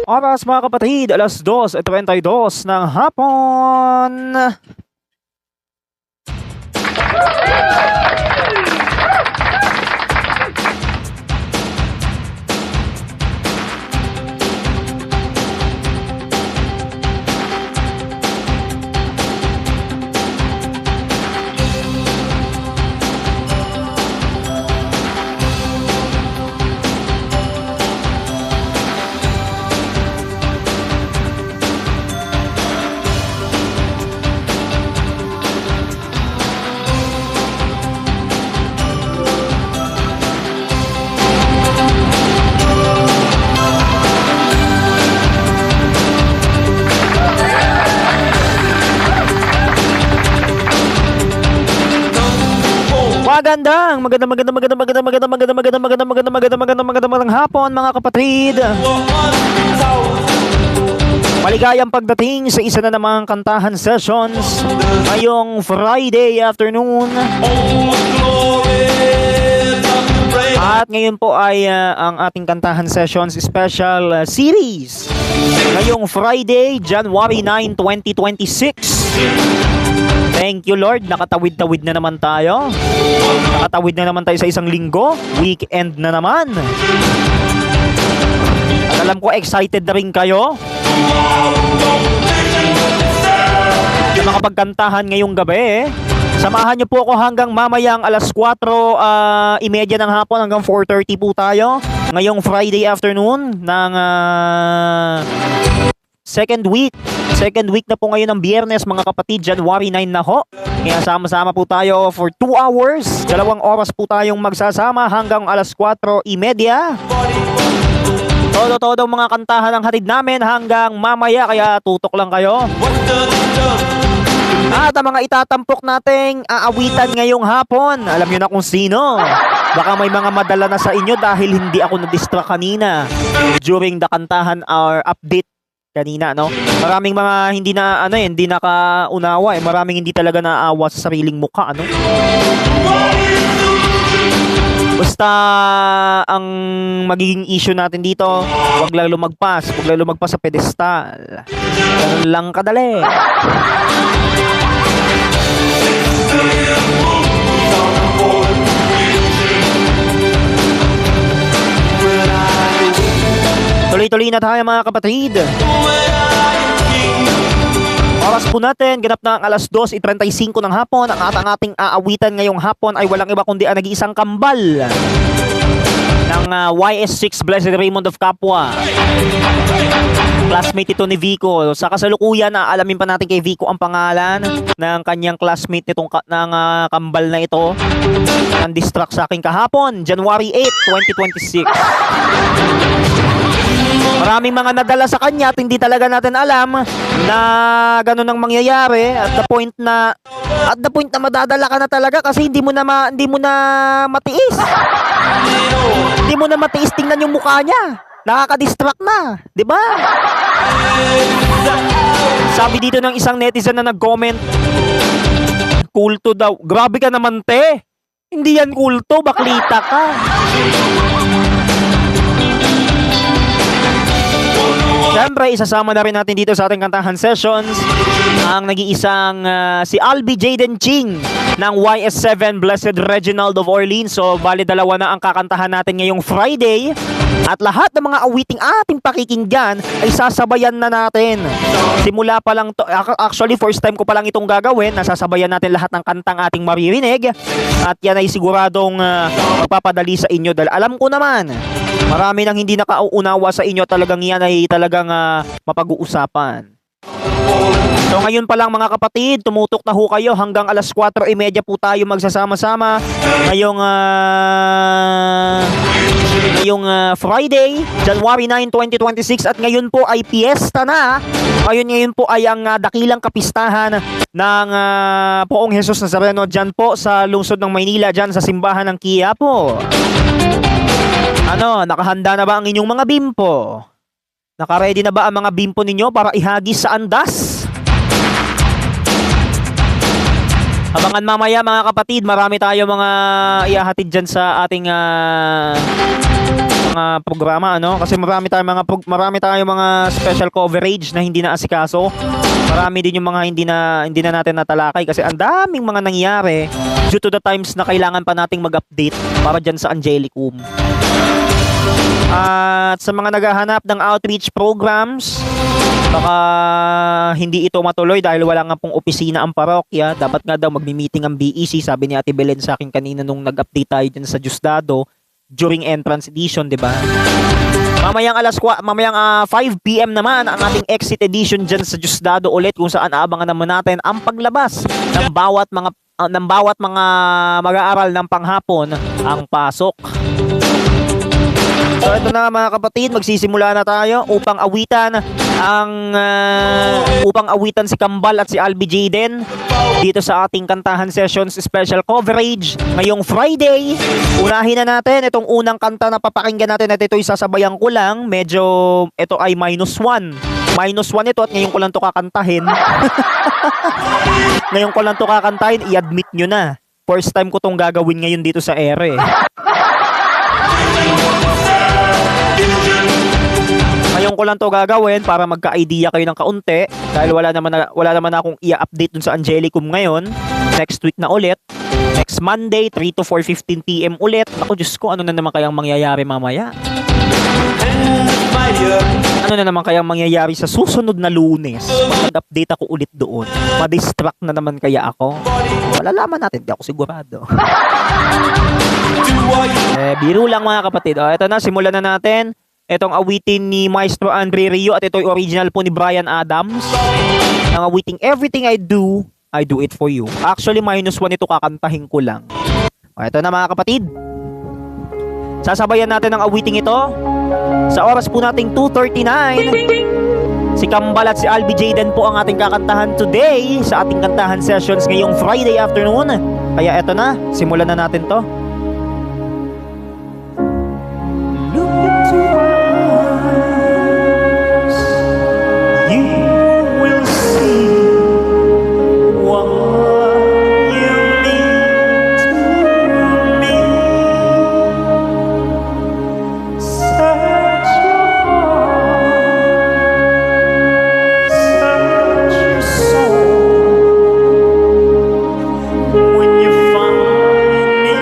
Oras mga kapatid, alas 2:32 ng hapon. Magandang hapon mga kapatid. Maligayang pagdating sa isa na namang kantahan sessions ngayong Friday afternoon. At ngayon po ay ang ating kantahan sessions special series ngayong Friday, January 9, 2026. Thank you Lord, nakatawid-tawid na naman tayo. Nakatawid na naman tayo sa isang linggo. Weekend na naman. At alam ko excited na rin kayo na makapagkantahan ngayong gabi. Samahan niyo po ako hanggang mamayang alas 4:30 ng hapon hanggang 4:30 po tayo. Ngayong Friday afternoon ng second week na po ngayon ng Biyernes mga kapatid, January 9 na ho. Kaya sama-sama po tayo for 2 hours. 2 oras po tayong magsasama hanggang alas 4:30. Todo mga kantahan ang hatid namin hanggang mamaya, kaya tutok lang kayo. At ang mga itatampok nating aawitan ngayong hapon, alam nyo na kung sino. Baka may mga madala na sa inyo dahil hindi ako na-distract kanina during the kantahan or update kanina, no? Maraming mga hindi nakaunawa, maraming hindi talaga naawa sa sariling mukha, ano? Basta ang magiging issue natin dito, wag lang lumagpas sa pedestal. Ganun lang kadali. Tuloy-tuloy na tayo mga kapatid. Oras po natin, ganap na ang alas 2:35 ng hapon. Ang ating aawitan ngayong hapon ay walang iba kundi ang nag-iisang kambal ng YS6 Blessed Raymond of Capua. Classmate ito ni Vico. Sa kasalukuyan, aalamin pa natin kay Vico ang pangalan ng kanyang classmate nitong kambal na ito. Ang distract sa akin kahapon, January 8, 2026. Maraming mga nadala sa kanya at hindi talaga natin alam na ganun ang mangyayari at the point na madadala ka na talaga kasi hindi mo na matiis. Hindi mo na matiis tingnan yung mukha niya. Nakaka-distract na, 'di ba? Sabi dito ng isang netizen na nag-comment, kulto daw. Grabe ka naman, te. Hindi yan kulto, baklita ka. Siyempre, isasama na rin natin dito sa ating kantahan sessions ang nag-iisang si Albi Jaden Ching ng YS7 Blessed Reginald of Orleans. So, bali dalawa na ang kakantahan natin ngayong Friday. At lahat ng mga awiting ating pakikinggan ay sasabayan na natin. Simula pa lang to, actually first time ko pa lang itong gagawin. Nasasabayan natin lahat ng kantang ating maririnig. At yan ay siguradong magpapadali sa inyo dahil alam ko naman marami nang hindi nakauunawa sa inyo, talagang yan ay talagang mapag-uusapan. So ngayon pa lang mga kapatid, tumutok na ho kayo hanggang alas 4:30 po tayo magsasama-sama ngayong Friday, January 9, 2026. At ngayon po ay piyesta na. Ngayon po ay ang dakilang kapistahan ng Poong Jesus Nazareno dyan po sa lungsod ng Maynila, dyan sa simbahan ng Quiapo. Nakahanda na ba ang inyong mga bimpo? Naka-ready na ba ang mga bimpo ninyo para ihagis sa andas? Abangan mamaya mga kapatid, marami tayo mga ihahatid dyan sa ating mga programa, ano? Kasi marami tayong mga special coverage na hindi na asikaso. Marami din yung mga hindi na natin natalakay kasi ang daming mga nangyayari due to the times na kailangan pa nating mag-update para dyan sa Angelicum. At sa mga naghahanap ng outreach programs, baka hindi ito matuloy dahil wala nga pong opisina ang parokya. Dapat nga daw magmi-meeting ang BEC, sabi ni Ate Belen sa akin kanina nung nag-update tayo dyan sa Diosdado during entrance edition, 'di ba? Mamayang 5 PM naman ang ating exit edition dyan sa Diosdado ulit, kung saan aabangan naman natin ang paglabas ng bawat mga mag-aaral ng panghapon ang pasok. So ito na mga kapatid, magsisimula na tayo upang awitan si Kambal at si Albi Jaden dito sa ating kantahan sessions special coverage ngayong Friday. Unahin na natin itong unang kanta na papakinggan natin at ito'y sasabayan ko lang. Medyo ito ay -1 ito at ngayon ko lang to kakantahin. Ngayon ko lang to kakantahin, i-admit nyo na. First time ko tong gagawin ngayon dito sa ere. Ngayon ko lang to gagawin para magka-idea kayo ng kaunti dahil wala naman akong i-update dun sa Angelicum ngayon. Next week na ulit. Next Monday, 3 to 4:15 PM ulit. Ako, Diyos ko, ano na naman kayang mangyayari mamaya? Ano na naman kayang mangyayari sa susunod na Lunes? Mag-update ako ulit doon. Ma-distract na naman kaya ako? Malalaman natin, di ako sigurado. Biro lang mga kapatid. Ito na, simulan na natin. Itong awitin ni Maestro Andre Rio at ito'y original po ni Bryan Adams. Ang awiting Everything I Do It For You. Actually, -1 ito, kakantahin ko lang. Ito na mga kapatid. Sasabayan natin ang awiting ito. Sa oras po nating 2:39. Si Kambal at si Albi Jaden po ang ating kakantahan today sa ating kantahan sessions ngayong Friday afternoon. Kaya ito na, simulan na natin to. Look into my eyes, you will see what you mean to me. Search your heart, search your soul. When you find me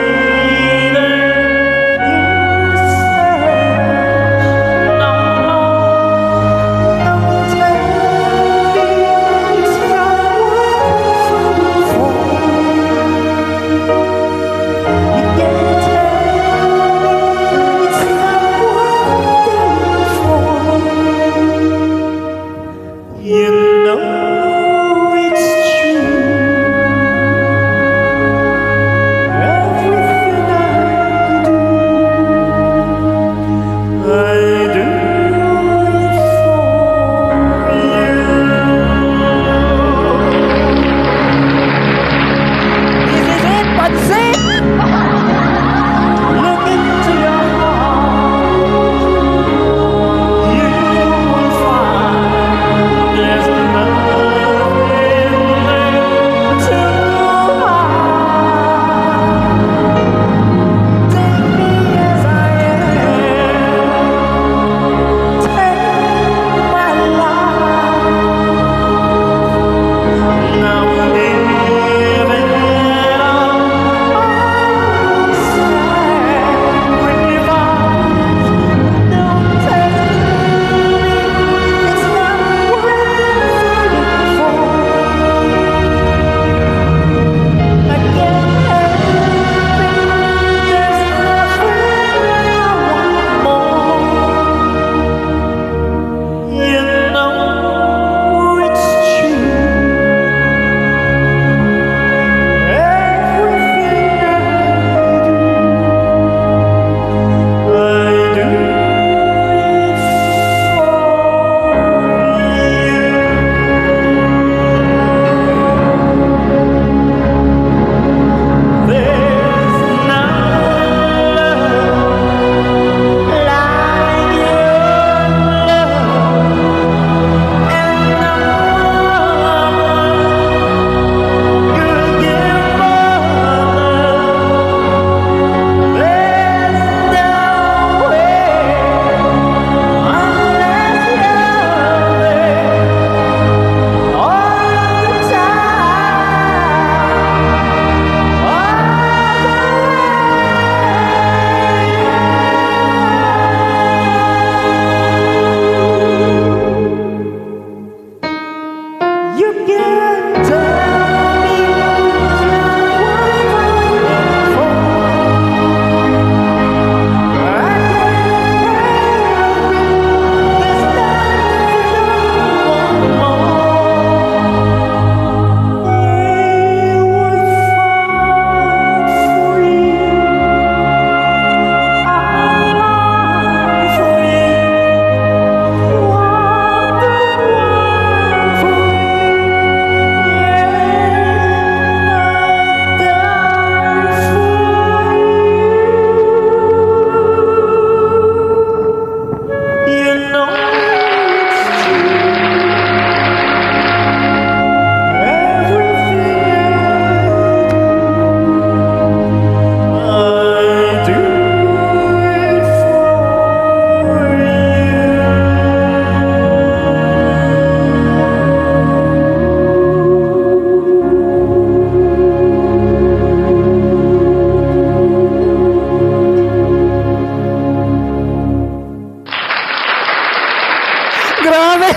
Grabe.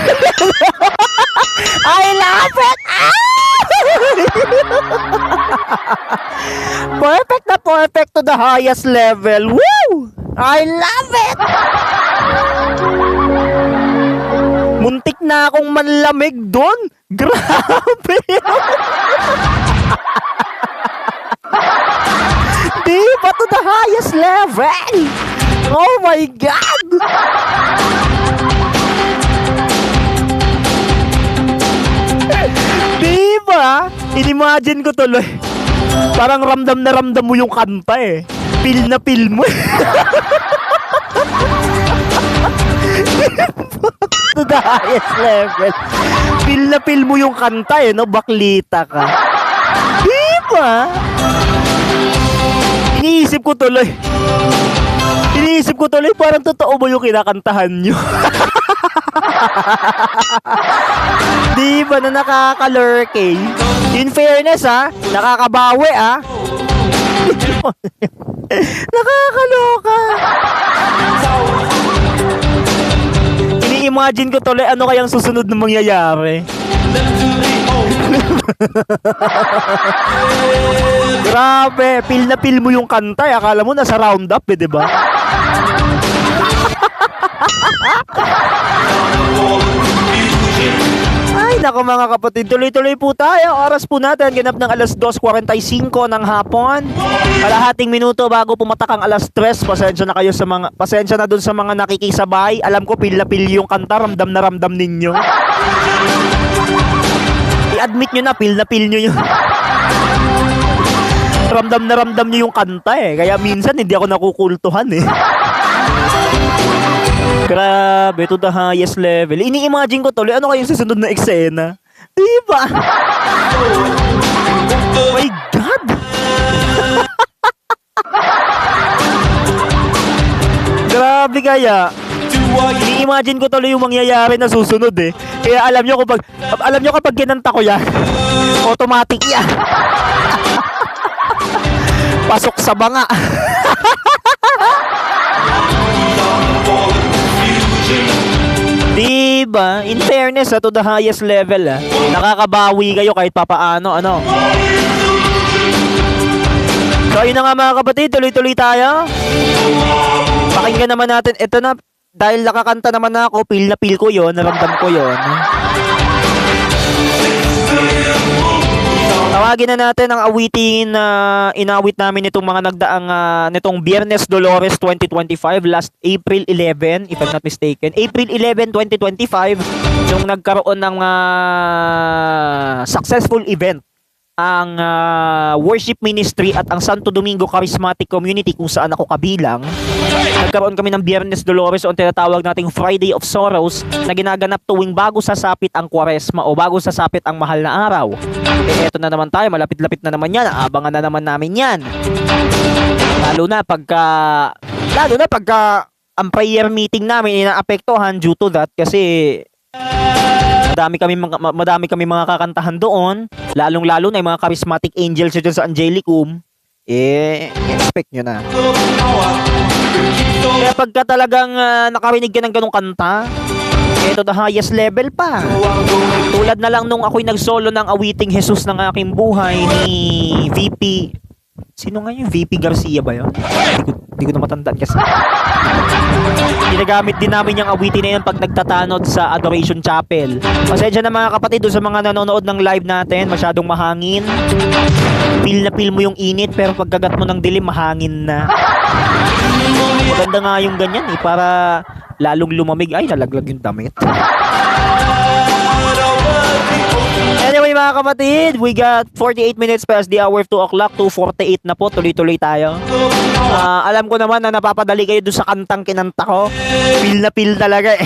I love it. Perfect na perfect to the highest level. Woo! I love it. Muntik na akong manlamig doon. Grabe. Diba to the highest level? Oh my God! Diba? Inimagine ko tuloy. Parang ramdam na ramdam mo yung kanta eh. Feel na feel mo eh. To the highest level. Feel na feel mo yung kanta eh, no? Baklita ka. Diba? Iniisip ko tuloy, parang totoo ba yung kinakantahan nyo? Di ba na nakakalurke? In fairness ha, nakakabawi ha. Nakakaloka. Ini-imagine ko tuloy ano kayang susunod na mangyayari. Grabe, feel na feel mo yung kanta. Akala mo nasa roundup eh, di ba? Ay, nako mga kapatid, tuloy-tuloy po tayo. Oras po natin, ganap ng alas 2:45 ng hapon. Kalahating minuto bago pumatak ang alas 3. Pasensya na dun sa mga nakikisabay. Alam ko, feel na feel yung kanta, ramdam na ramdam ninyo. I-admit nyo na feel nyo yun. Ramdam na ramdam nyo yung kanta eh. Kaya minsan hindi ako nakukultuhan eh. Grabe, to the highest level. Ini-imagine ko tuloy, ano kayong susunod na eksena? Diba? Oh my God! Grabe kaya. Ini-imagine ko tuloy yung mangyayari na susunod eh. Kaya alam nyo kapag kinanta ko yan, automatic yan. Pasok sa banga. Diba? In fairness to the highest level nakakabawi kayo kahit papaano ano. So ayun na nga mga kapatid, tuloy-tuloy tayo. Pakinggan naman natin, ito na, dahil nakakanta naman ako, feel na feel ko yon, naramdam ko yon. Tawagin na natin ang awitin na inawit namin nitong mga nagdaang nitong Biyernes Dolores 2025, last April 11 if I'm not mistaken. April 11, 2025 nung nagkaroon ng successful event ang worship ministry at ang Santo Domingo Charismatic Community kung saan ako kabilang. Nagkaroon kami ng Biyernes Dolores o ang tinatawag nating Friday of Sorrows na ginaganap tuwing bago sasapit ang Kwaresma o bago sasapit ang mahal na araw. Eh eto na naman tayo, malapit-lapit na naman yan, abangan na naman namin yan. Lalo na pagka ang prayer meeting namin inaapektuhan due to that kasi madami kami mga kakantahan doon, lalong-lalo na yung mga charismatic angels dyan sa Angelicum. Expect nyo na. Kaya pagka talagang nakarinig ka ng ganong kanta, ito the highest level pa. Tulad na lang nung ako'y nagsolo ng awiting Jesus ng aking buhay ni VP. Sino nga yung VP Garcia ba yun? Hindi ko na matandaan kasi. Ginagamit din namin yung awitin na yun pag nagtatanod sa Adoration Chapel. Pasensya na mga kapatid doon sa mga nanonood ng live natin, masyadong mahangin. Feel na feel mo yung init pero pagkagat mo ng dilim, mahangin na. Maganda nga yung ganyan eh, para lalong lumamig. Ay, nalaglag yung damit. Anyway mga kapatid, we got 48 minutes past the hour 2 o'clock, 2:48 na po, tuloy-tuloy tayo. Alam ko naman na napapadali kayo doon sa kantang kinanta ko. Feel na feel talaga eh.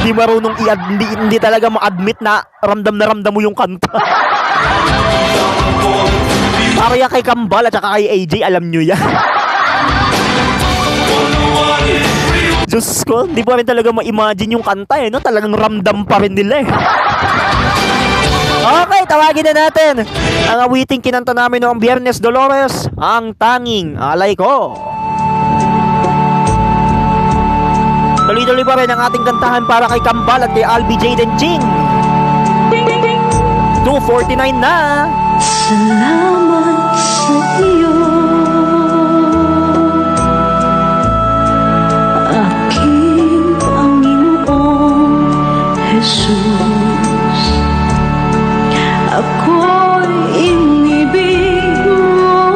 Hindi marunong hindi talaga ma-admit na ramdam mo yung kanta. Parang kay Kambal at saka kay AJ, alam nyo yan. Diyos ko, hindi pa rin talaga ma-imagine yung kanta eh, no? Talagang ramdam pa rin nila eh. Okay, tawagin na natin ang awiting kinanta namin noong Biyernes Dolores, Ang Tanging Alay Ko. Tuloy-tuloy pa rin ang ating kantahan para kay Kambal at kay Albi Jaden Ching. 2:49 na. Salamat sa iyo, aking Panginoong Jesus. Ako'y inibig mo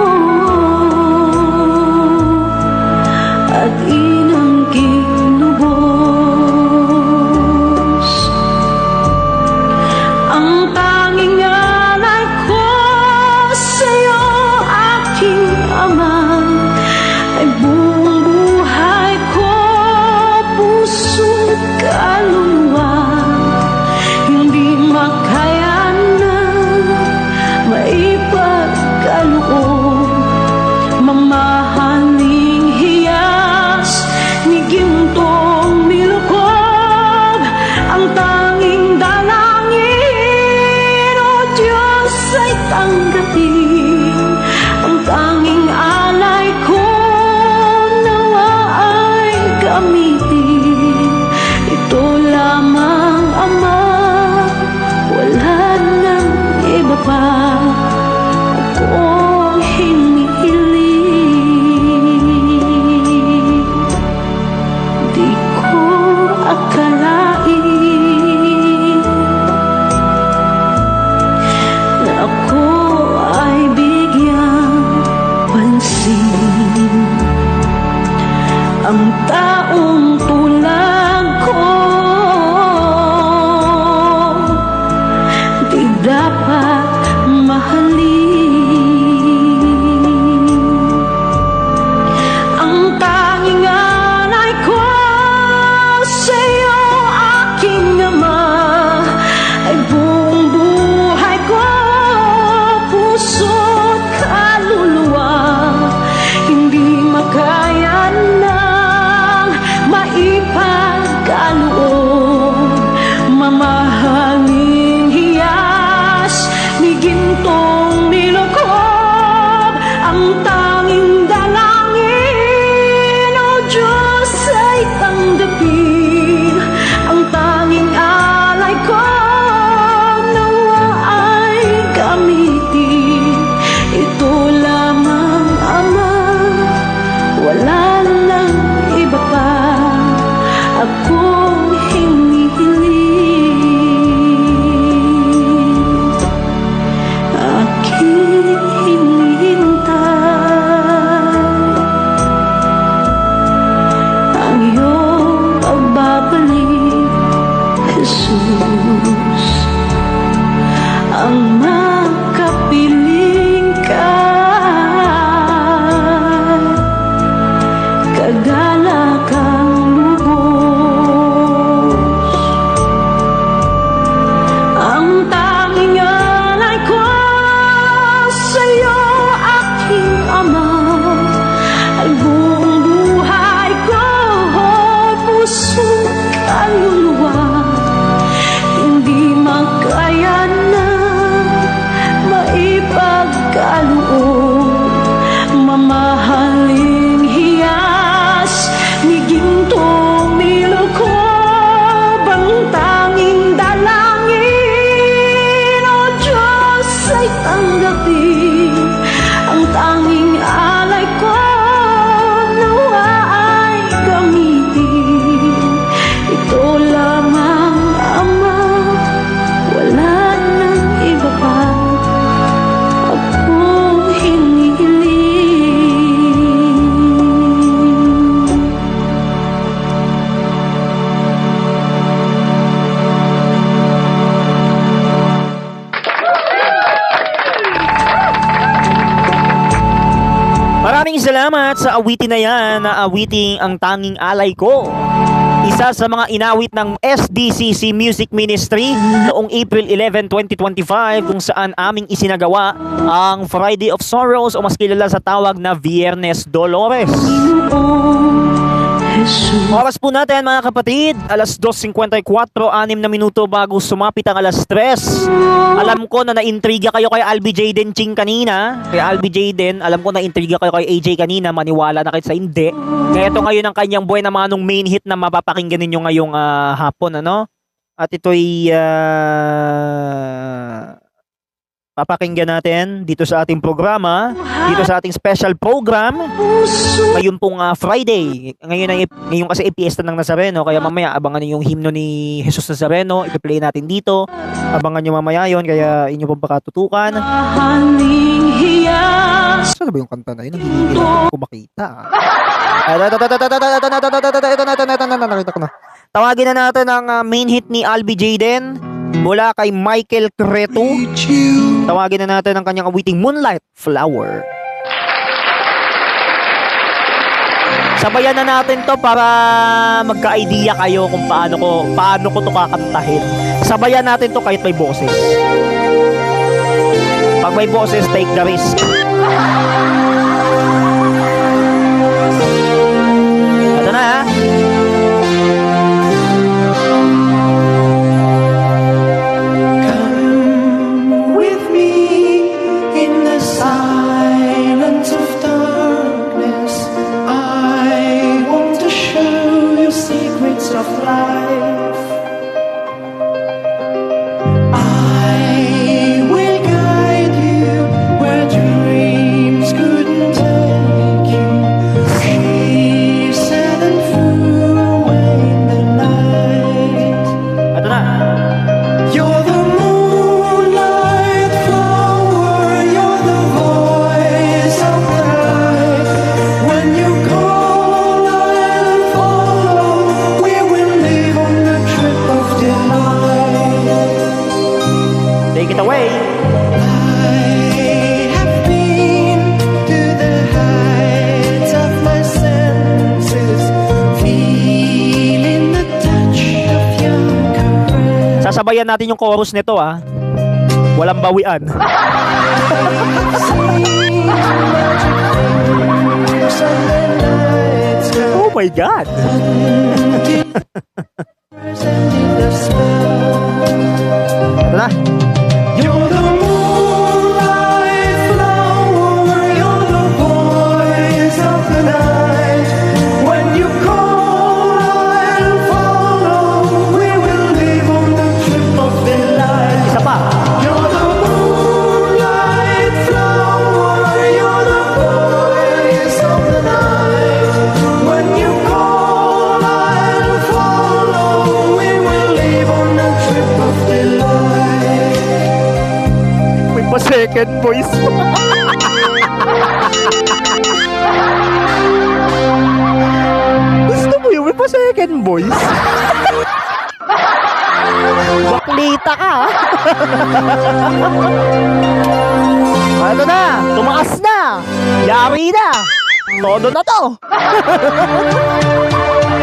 at inang kinubos. Ang tanging alay ko sa'yo, aking Ama, ay buong buhay ko, puso't kaluluwa. Hindi makaya na maipagkaloob, mamahaling hiyas ni gintong nilukob. Ang tanging dalangin, O Diyos, ay tanggapin. Ang tanging alay ko, nawa ay gamitin. Ito lamang, Ama, wala nang iba pa akong hinihiling. Di ko akalain na ako ay bigyang pansin. Ang taong tulad ko di dapat mahalin. Ang tanging alay ko sa'yo, aking Ama, ay buong buhay ko, puso't kaluluwa. Hindi makaya ng maipagkaloob, mamahaling hiyas ni gintong nilukob. Ang tanging dalangin, O Diyos, ay tanggapin. Ang tanging alay ko, nawa ay gamitin. Ito lamang, Ama, wala nang iba pa akong hinihiling. Aking hinihintay ang iyong pagbabalik, Jesus. Ang makapiling ka, kagalakang lubos. Ang tanging alay ko sa'yo, aking Ama, ay buong buhay ko, puso't kaluluwa. Hindi makaya na maipagkaloob, mamahaling hiyas ni gintong nilukob. Ang tanging dalangin, O Diyos, ay tanggapin. Ang tanging alay ko, nawa ay gamitin. Ito lamang, Ama, wala nang iba pa akong hinihiling. Maraming salamat sa awitin na yan, na awiting Ang Tanging Alay Ko. Isa sa mga inawit ng SDCC Music Ministry noong April 11, 2025, kung saan aming isinagawa ang Friday of Sorrows o mas kilala sa tawag na Viernes Dolores. Panginoong Jesus. Oras po natin mga kapatid, alas 2:54, 6 na minuto bago sumapit ang alas 3. Alam ko na naintriga kayo kay Albi Jaden Ching kanina. Kay Albi Jaden, alam ko naintriga kayo kay AJ kanina, maniwala na kayo sa hindi. Kaya ito ngayon ang kanyang buhay na manong main hit na mapapakinggan ninyo ngayong hapon, ano? At ito'y papakinggan natin dito sa ating programa, dito sa ating special program. Ngayon pong Friday. Ngayon kasi ipiesta ng Nazareno, kaya mamaya abangan niyo yung himno ni Jesus Nazareno, ipi-play natin dito. Abangan niyo mamaya 'yon, kaya inyo pong pakatutukan. Saan ba yung kanta na yun? Hindi ko makita. Nakita ko na. Tawagin na natin ang main hit ni Albi Jaden mula kay Michael Creto. Tawagin na natin ang kanyang awiting Moonlight Flower. Sabayan na natin to para magka-idea kayo kung paano ko to kakantahin. Sabayan natin to kahit may boses. Pag may boses, take the risk. Ito na ha. Take it away. I have been to the heights of my senses, feeling the touch of your caress. Sasabayan natin yung chorus nito ah. Walang bawian. Oh my God. Ito na. You're the moonlight flower, you're the voice of the night. When you call, I'll follow. We will live on the trip of delight. Isa pa. You're the moonlight flower, you're the voice of the night. When you call, I'll follow. We will live on the trip of delight. May pa second voice. Gusto mo yun? May pa second voice. Baklita ka ah. Ano na? Tumaas na. Yari na. Todo na to.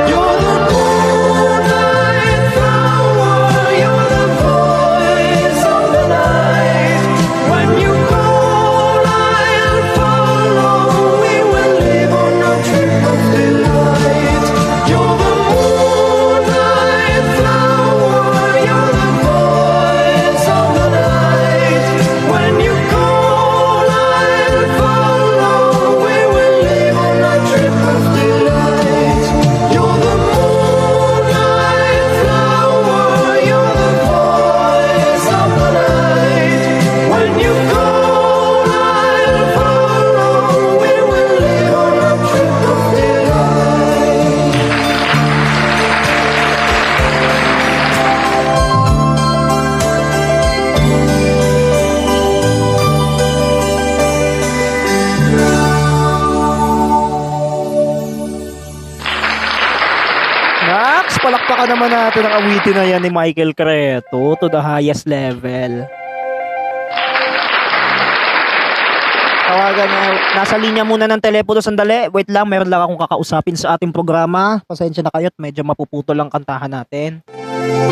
You're the moonlight flower, you're the voice of the night. When you call, I'll follow. We will live on a trip of delight. You're the moonlight flower, you're the voice of the night. When you call, I'll follow. We will live on a trip of delight. You're the moonlight flower, you're the voice of the night. When you call, I'll follow. We will live on a trip of delight. Max, palakpakan naman natin ang awitin na yan ni Michael Creto to the highest level. Tawagan na, nasa linya muna ng telepono sandali. Wait lang, meron lang akong kakausapin sa ating programa. Pasensya na kayo at medyo mapuputol ang kantahan natin.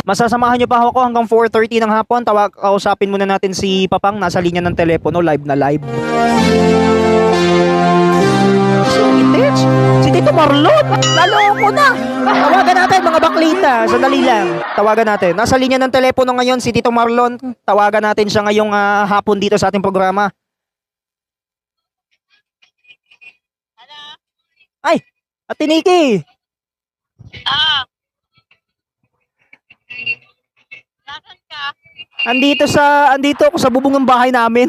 Masasamahan nyo pa ako hanggang 4:30 ng hapon. Kausapin muna natin si Papang, nasa linya ng telepono, live na live. Itich? Si Tito Marlon? Naloko na! Tawagan natin mga baklita. Sandali lang. Tawagan natin. Nasa linya ng telepono ngayon si Tito Marlon. Tawagan natin siya ngayong hapon dito sa ating programa. Ay! Ate Nikki! Nasaan ka? Andito ako sa bubong ng bahay namin.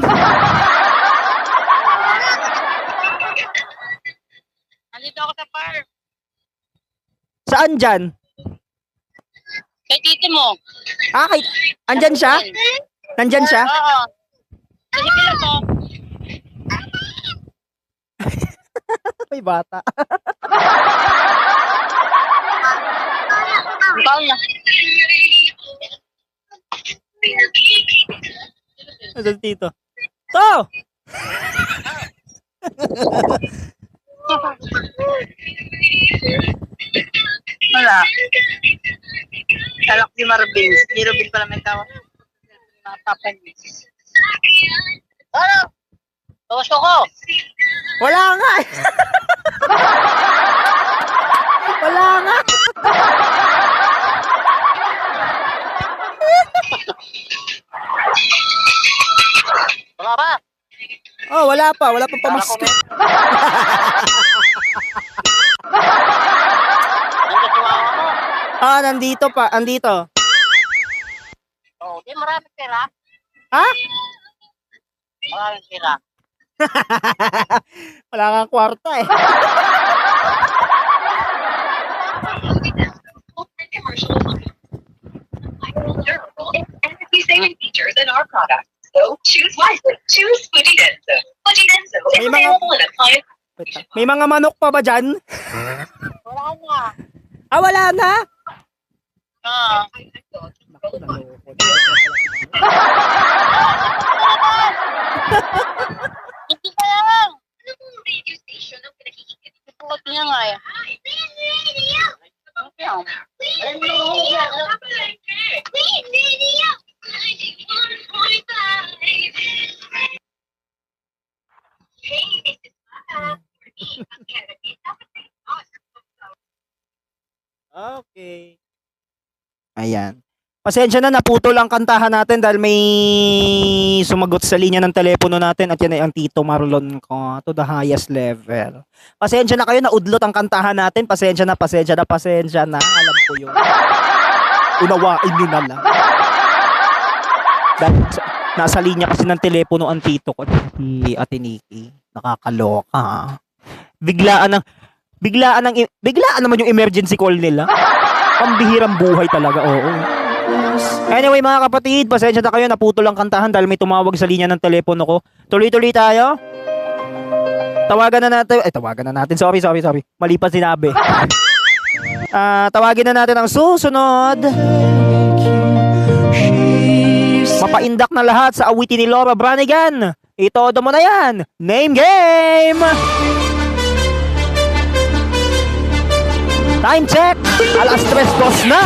Nandito ako sa farm. Saan dyan? Kay tito mo. Andyan siya? Nandyan siya? Oo. Sige lang mo. May bata. Ikaw na. Nasaan Tito? To! Wala. Talak si Marvin. Si Robin pala may tawag. Mga papa niya. Ano? Bawas ko ko. Wala nga eh. Wala nga. Wala ba? Oh, wala pa. Wala pa pamasko. Nandito tumawa mo. Ah, nandito pa. Andito. Oo. Di maraming pera. Ha? Maraming pera. Wala nga kwarta eh. Saving features in our products. So choose wisely. Choose Fujidenso. Fujidenso is May mga- available in appliance. Wait lang. May mga manok pa ba dyan? Wala na. Ah, wala na? Oo. Hindi pa lang. Radio station ang pinakikita. Ipulot niya nga eh. Okay. Ayan. Pasensya na, naputol ang kantahan natin dahil may sumagot sa linya ng telepono natin at yan ay ang Tito Marlon ko to the highest level. Pasensya na kayo, naudlot ang kantahan natin. Pasensya na. Alam ko yun. Unawain nyo na lang. Dahil nasa linya kasi ng telepono ang tito ko, si Ate Nikki. Nakakaloka. Biglaan naman yung emergency call nila. Pambihirang buhay talaga, oo. Anyway mga kapatid, pasensya na kayo, naputol ang kantahan dahil may tumawag sa linya ng telepono ko. Tuloy-tuloy tayo. Tawagan na natin. Sorry. Mali pa sinabi. Tawagin na natin ang susunod. Mapaindak na lahat sa awitin ni Laura Branigan. Itodo mo na yan. Name game! Time check! Alas 3:02 na!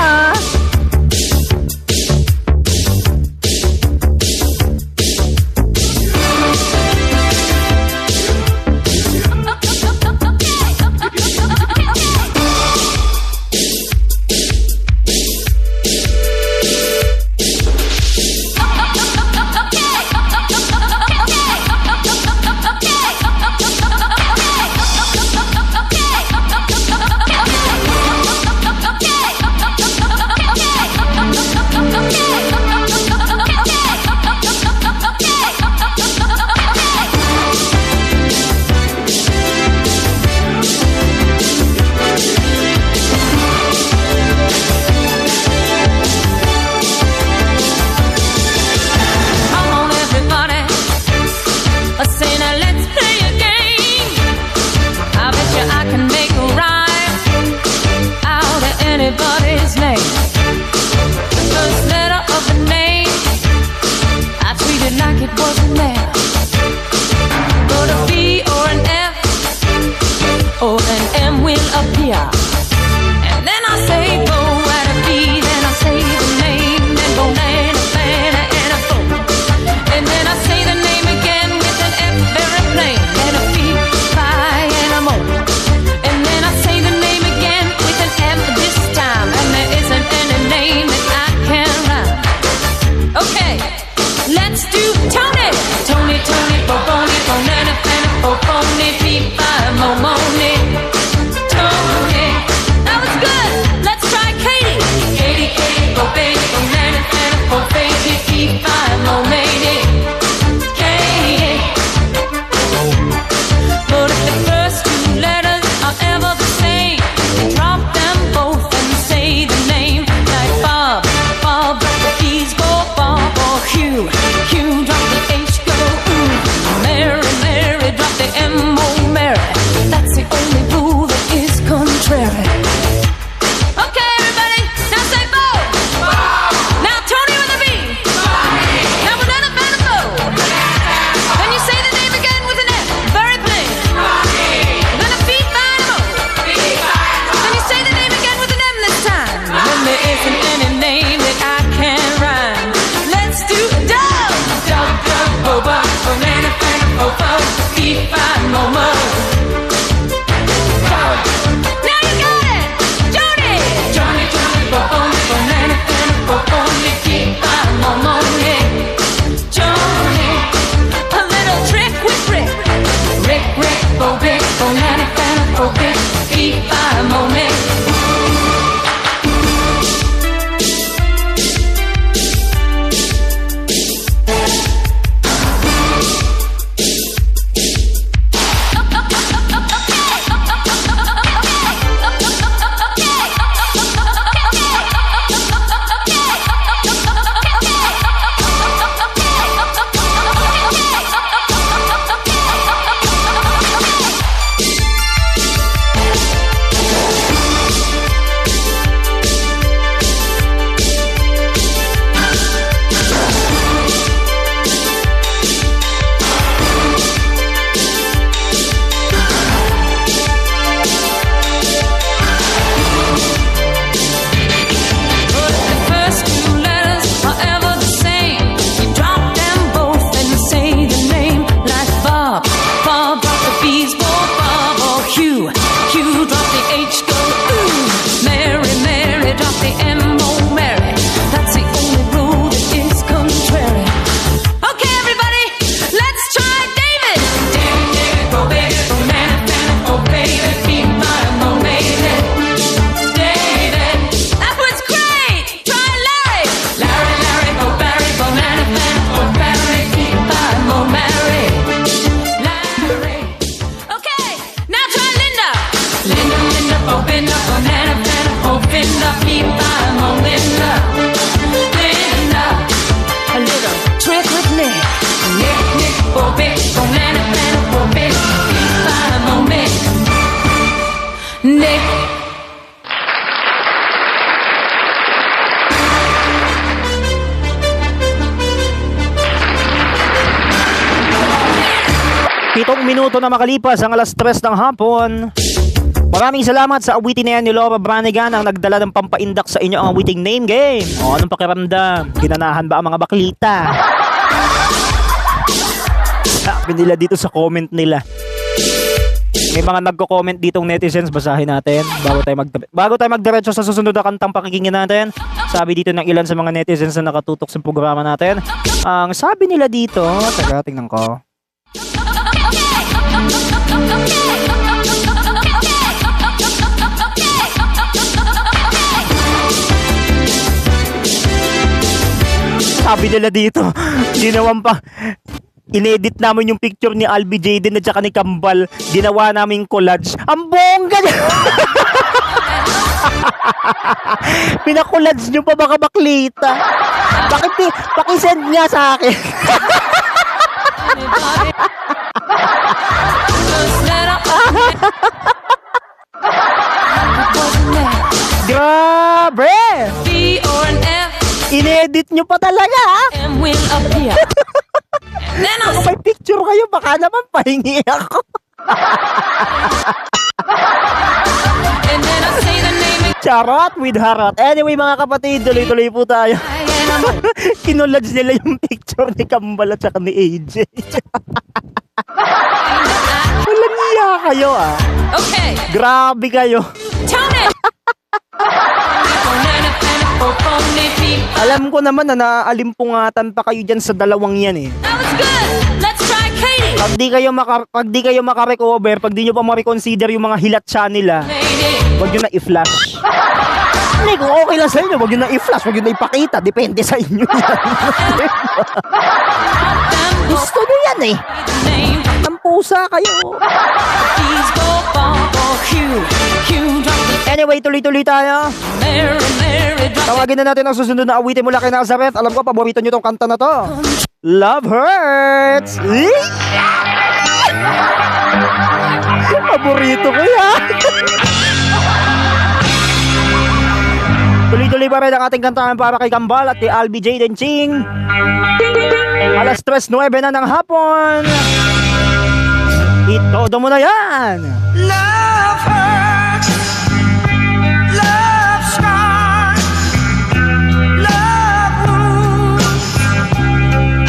popone, pipa, momone. Johnny, a little trick with Rick. Rick, Rick, bo, Rick, bo, nana, nana, bo, Rick, pipa, momone. Nick. Pitong minuto na makalipas ang 3:00 ng hapon. Maraming salamat sa awitin na yan ni Laura Branigan ang nagdala ng pampaindak sa inyo ang awiting name game. O anong pakiramdam? Ginanahan ba ang mga baklita? Sabi nila dito sa comment nila. May mga nagko-comment ditong netizens, basahin natin bago tayo magdiretso sa susunod na kantang pakikinggan natin. Sabi dito ng ilan sa mga netizens na nakatutok sa programa natin. Ang sabi nila dito, taga tingnan ko. Sabi nila dito, ginawan pa. Inedit namin yung picture ni Albi Jaden at saka ni Kambal. Ginawa namin collage. Ang bongga niya! Pinakolage nyo pa baka baklita. Pakisend nga sa akin. Grabe! Inedit nyo pa talaga, ha? Kung may picture kayo, baka naman pahingi ako. Charot with harot. Anyway, mga kapatid, tuloy-tuloy po tayo. Kinolage nila yung picture ni Kambal at saka ni AJ. Walang iya kayo, ah. Okay. Grabe kayo. Tony! Alam ko naman na naalimpungatan pa kayo dyan sa dalawang yan, eh. That was good. Let's try Katie. Pag di kayo makarecover, pag di nyo pa ma-reconsider yung mga hilatsa nila, wag nyo na i-flash. Hindi, kung okay lang sa inyo, wag nyo na i-flash, wag nyo na ipakita. Depende sa inyo yan. Gusto nyo yan, eh. Ang pusa kayo. Anyway, tuloy-tuloy tayo. Tawagin na natin ang susunod na awitin mula kay Nazareth. Alam ko, paborito nyo tong kanta na to. Love Hurts. Paborito ko yan. Tuloy-tuloy pa rin ang ating kantahan para kay Kambal at kay Albi Jaden Ching. 3:09 na ng hapon. Itodo mo na yan. Love hurts, love scars, love wounds,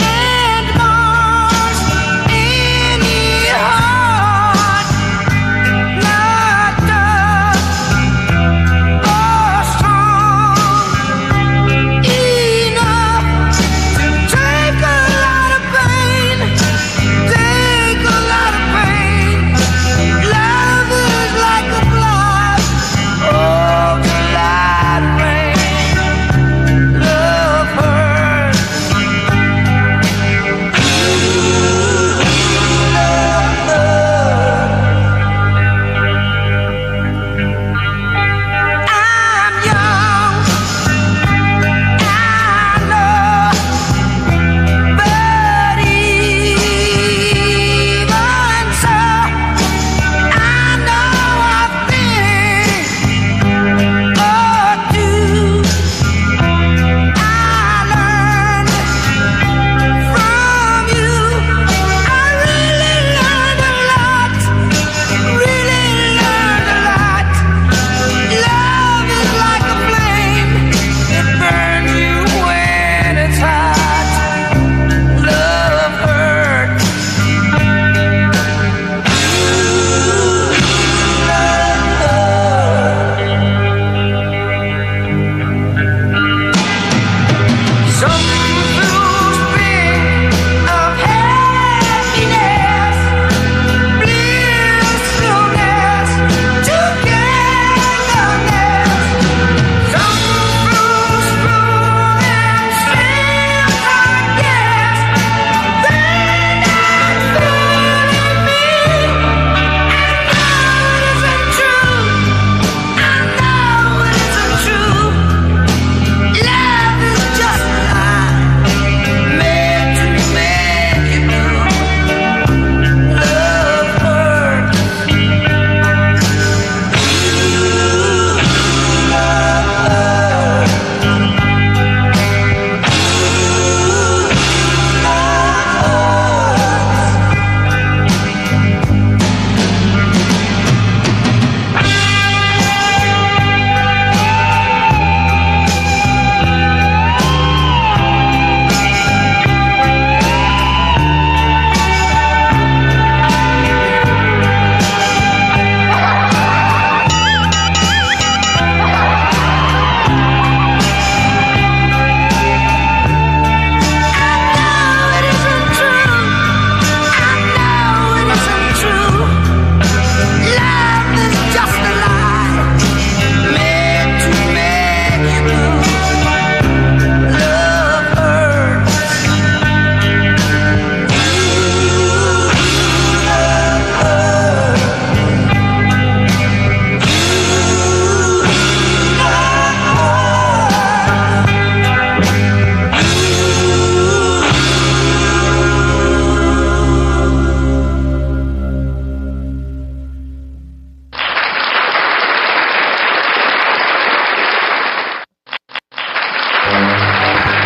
and mars any heart, not tough or strong.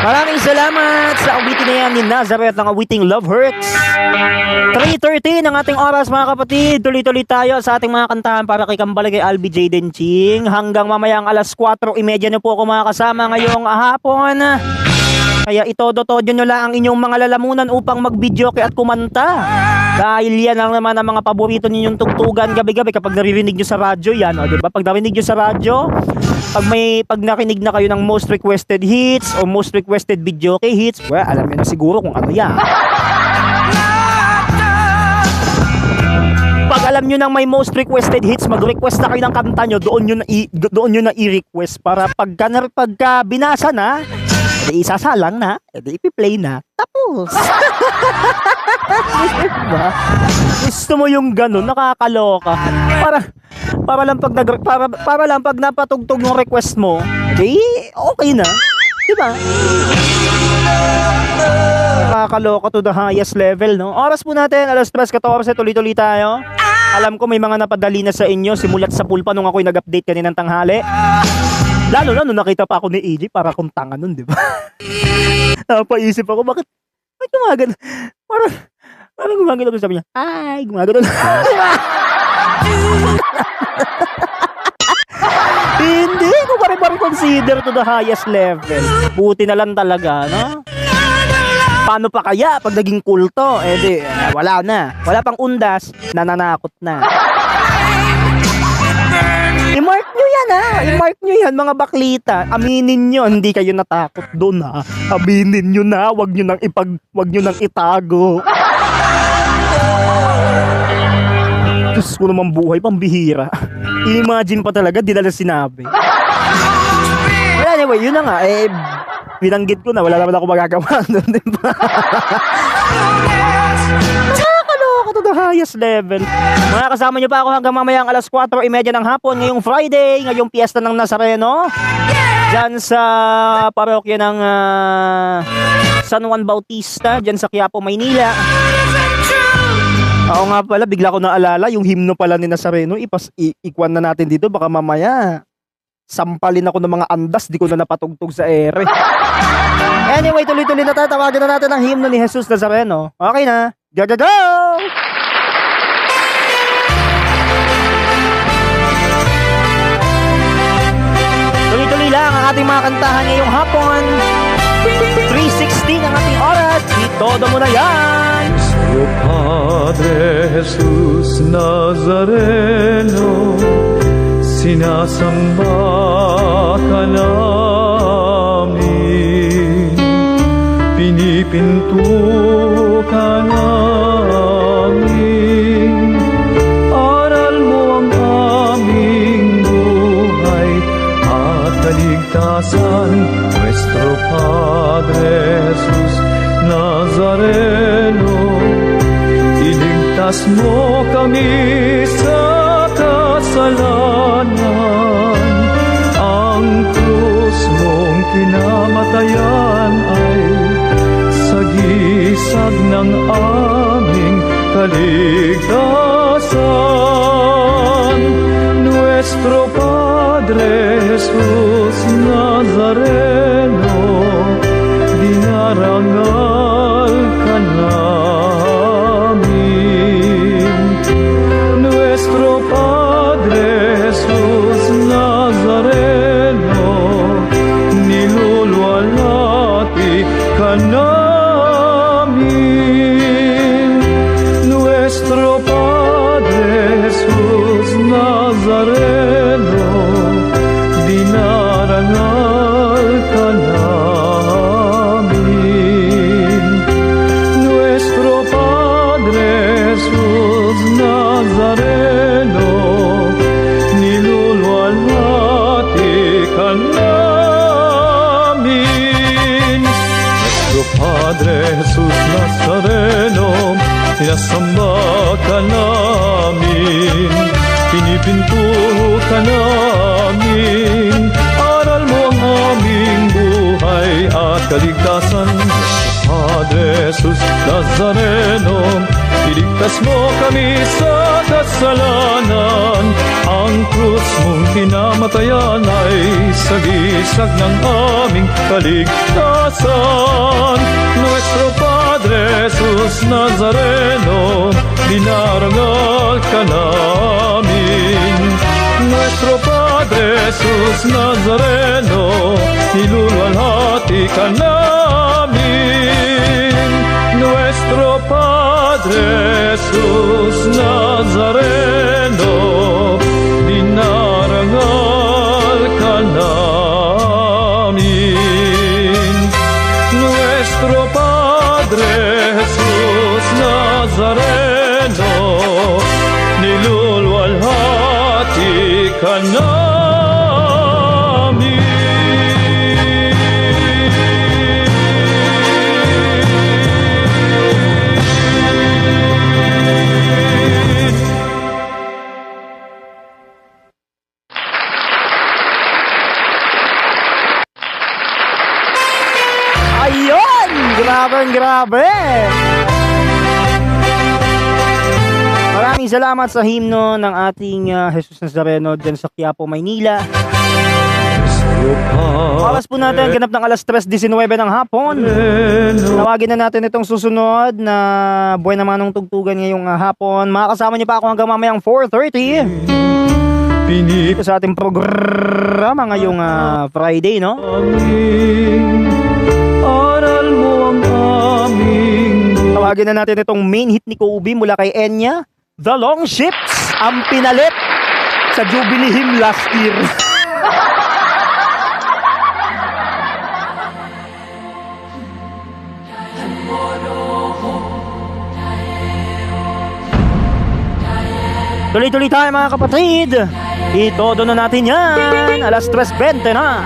Maraming salamat sa awitin na yan ni Nazareth ng awiting Love Hurts. 3:30 ng ating oras mga kapatid. Tuloy-tuloy tayo sa ating mga kantahan para kay Kambal kay Albi Jaden Ching. Hanggang mamayang alas 4:30 na po ako makakasama ngayong hapon. Kaya itodo-todo nyo lang ang inyong mga lalamunan upang mag-videoke at kumanta. Dahil yan lang naman ang mga paborito ninyong tugtugan gabi-gabi kapag naririnig nyo sa radyo yan. O, diba? Pag narinig nyo sa radyo, pag nakinig na kayo ng most requested hits o most requested videoke hits, well, alam nyo na siguro kung ano yan. Pag alam nyo ng may most requested hits, mag-request na kayo ng kanta nyo, doon nyo na i-request para pagka binasa na, edi isasalang na, edi ipi-play na, tapos. Diba? Gusto mo yung ganun, nakakaloka. Para lang pag napatugtog yung request mo, edi okay na. Diba? Nakakaloka to the highest level, no? Oras po natin, alas 3:14, tuloy-tuloy tayo. Alam ko may mga napadali na sa inyo simulat sa pulpa nung ako'y nag-update kaninang tanghali. Lalo na nung nakita pa ako ni AJ, para kung tanga nun, di ba? Napaisip ako, bakit gumagano? Parang gumagano doon, sabi niya, ay, gumagano doon. Hindi ko pa rin consider to the highest level. Buti na lang talaga, no? Paano pa kaya pag naging kulto? Eh di, wala na. Wala pang undas, nananakot na. I-mark nyo yan ha. I-mark nyo yan mga baklita. Aminin nyo, hindi kayo natakot doon ha. Aminin nyo na, wag nyo nang itago. Diyos ko naman buhay, pambihira. Imagine pa talaga, di na sinabi. Well, anyway, yun na nga. Binanggit ko na, wala naman ako magagawa doon, di ba? Nakakaloka to the highest level. Mga kasama nyo pa ako hanggang mamayang alas 4:30 ng hapon, ngayong Friday, ngayong piyesta ng Nazareno. Diyan sa parokya ng San Juan Bautista, diyan sa Quiapo, Maynila. Oo nga pala, bigla ko naalala, yung himno pala ni Nazareno, ikwan na natin dito, baka mamaya sampalin ako ng mga andas, di ko na napatugtog sa ere. Anyway, tuloy-tuloy na tayo. Tawagan na natin ang himno ni Jesus Nazareno. Okay na. Go, go, go! Tuloy-tuloy lang ang ating mga kantahan ngayong hapon. 3:16 ang ating oras. Itodo mo na yan. O Padre Jesus Nazareno, sinasamba ka namin, pinipinto ka namin, aral mo ang aming buhay at kaligtasan, Nuestro Padre Jesus Nazareno, iligtas mo kami sa kasalanan. Ang krus mong kinamatayan ay sagisag ng aming kaligtasan. Nuestro Padre Jesus Nazareno, dinarangal ka namin. Nuestro Padre Jesus Nazareno, nilulwalhati ka namin. Nuestro Padre Jesus Nazareno, dinarangal ka namin. Nuestro Padre Jesus Nazareno, nilulwalhati ka namin. Nuestro Padre Jesus Nazareno, sinasamba ka namin, pinipinto ka namin, aral mo ang aming buhay at kaligtasan. Padre Jesus Nazareno, Iligtas mo kami sa kasalanan. Ang krus mong pinamatayan ay sagisag ng aming kaligtasan. Nuestro Padre Jesus Nazareno, dinarangal ka namin. Nuestro Padre Jesus Nazareno, niluluwalhati ka namin. Nuestro Padre Jesus Nazareno, dinarangal ka namin. Nuestro Padre Jesus Nazareno, niluluwalhati ka namin. Ayun! Grabe! Maraming salamat sa himno ng ating Jesus Nazareno dyan sa Quiapo, Maynila. Oras po natin, ganap ng alas 3:19 ng hapon. Tawagin na natin itong susunod na buwan naman ng tugtugan ngayong hapon. Makakasama niyo pa ako hanggang mamayang 4:30 dito sa ating programa ngayong Friday, no? Aral mo ang aming Tawagin na natin itong main hit ni Kobe mula kay Enya, The Long Ships, ang pinalit sa Jubilee Hymn last year. Tuloy-tuloy tayo mga kapatid. Itodo na natin yan. Alas 3:20 na.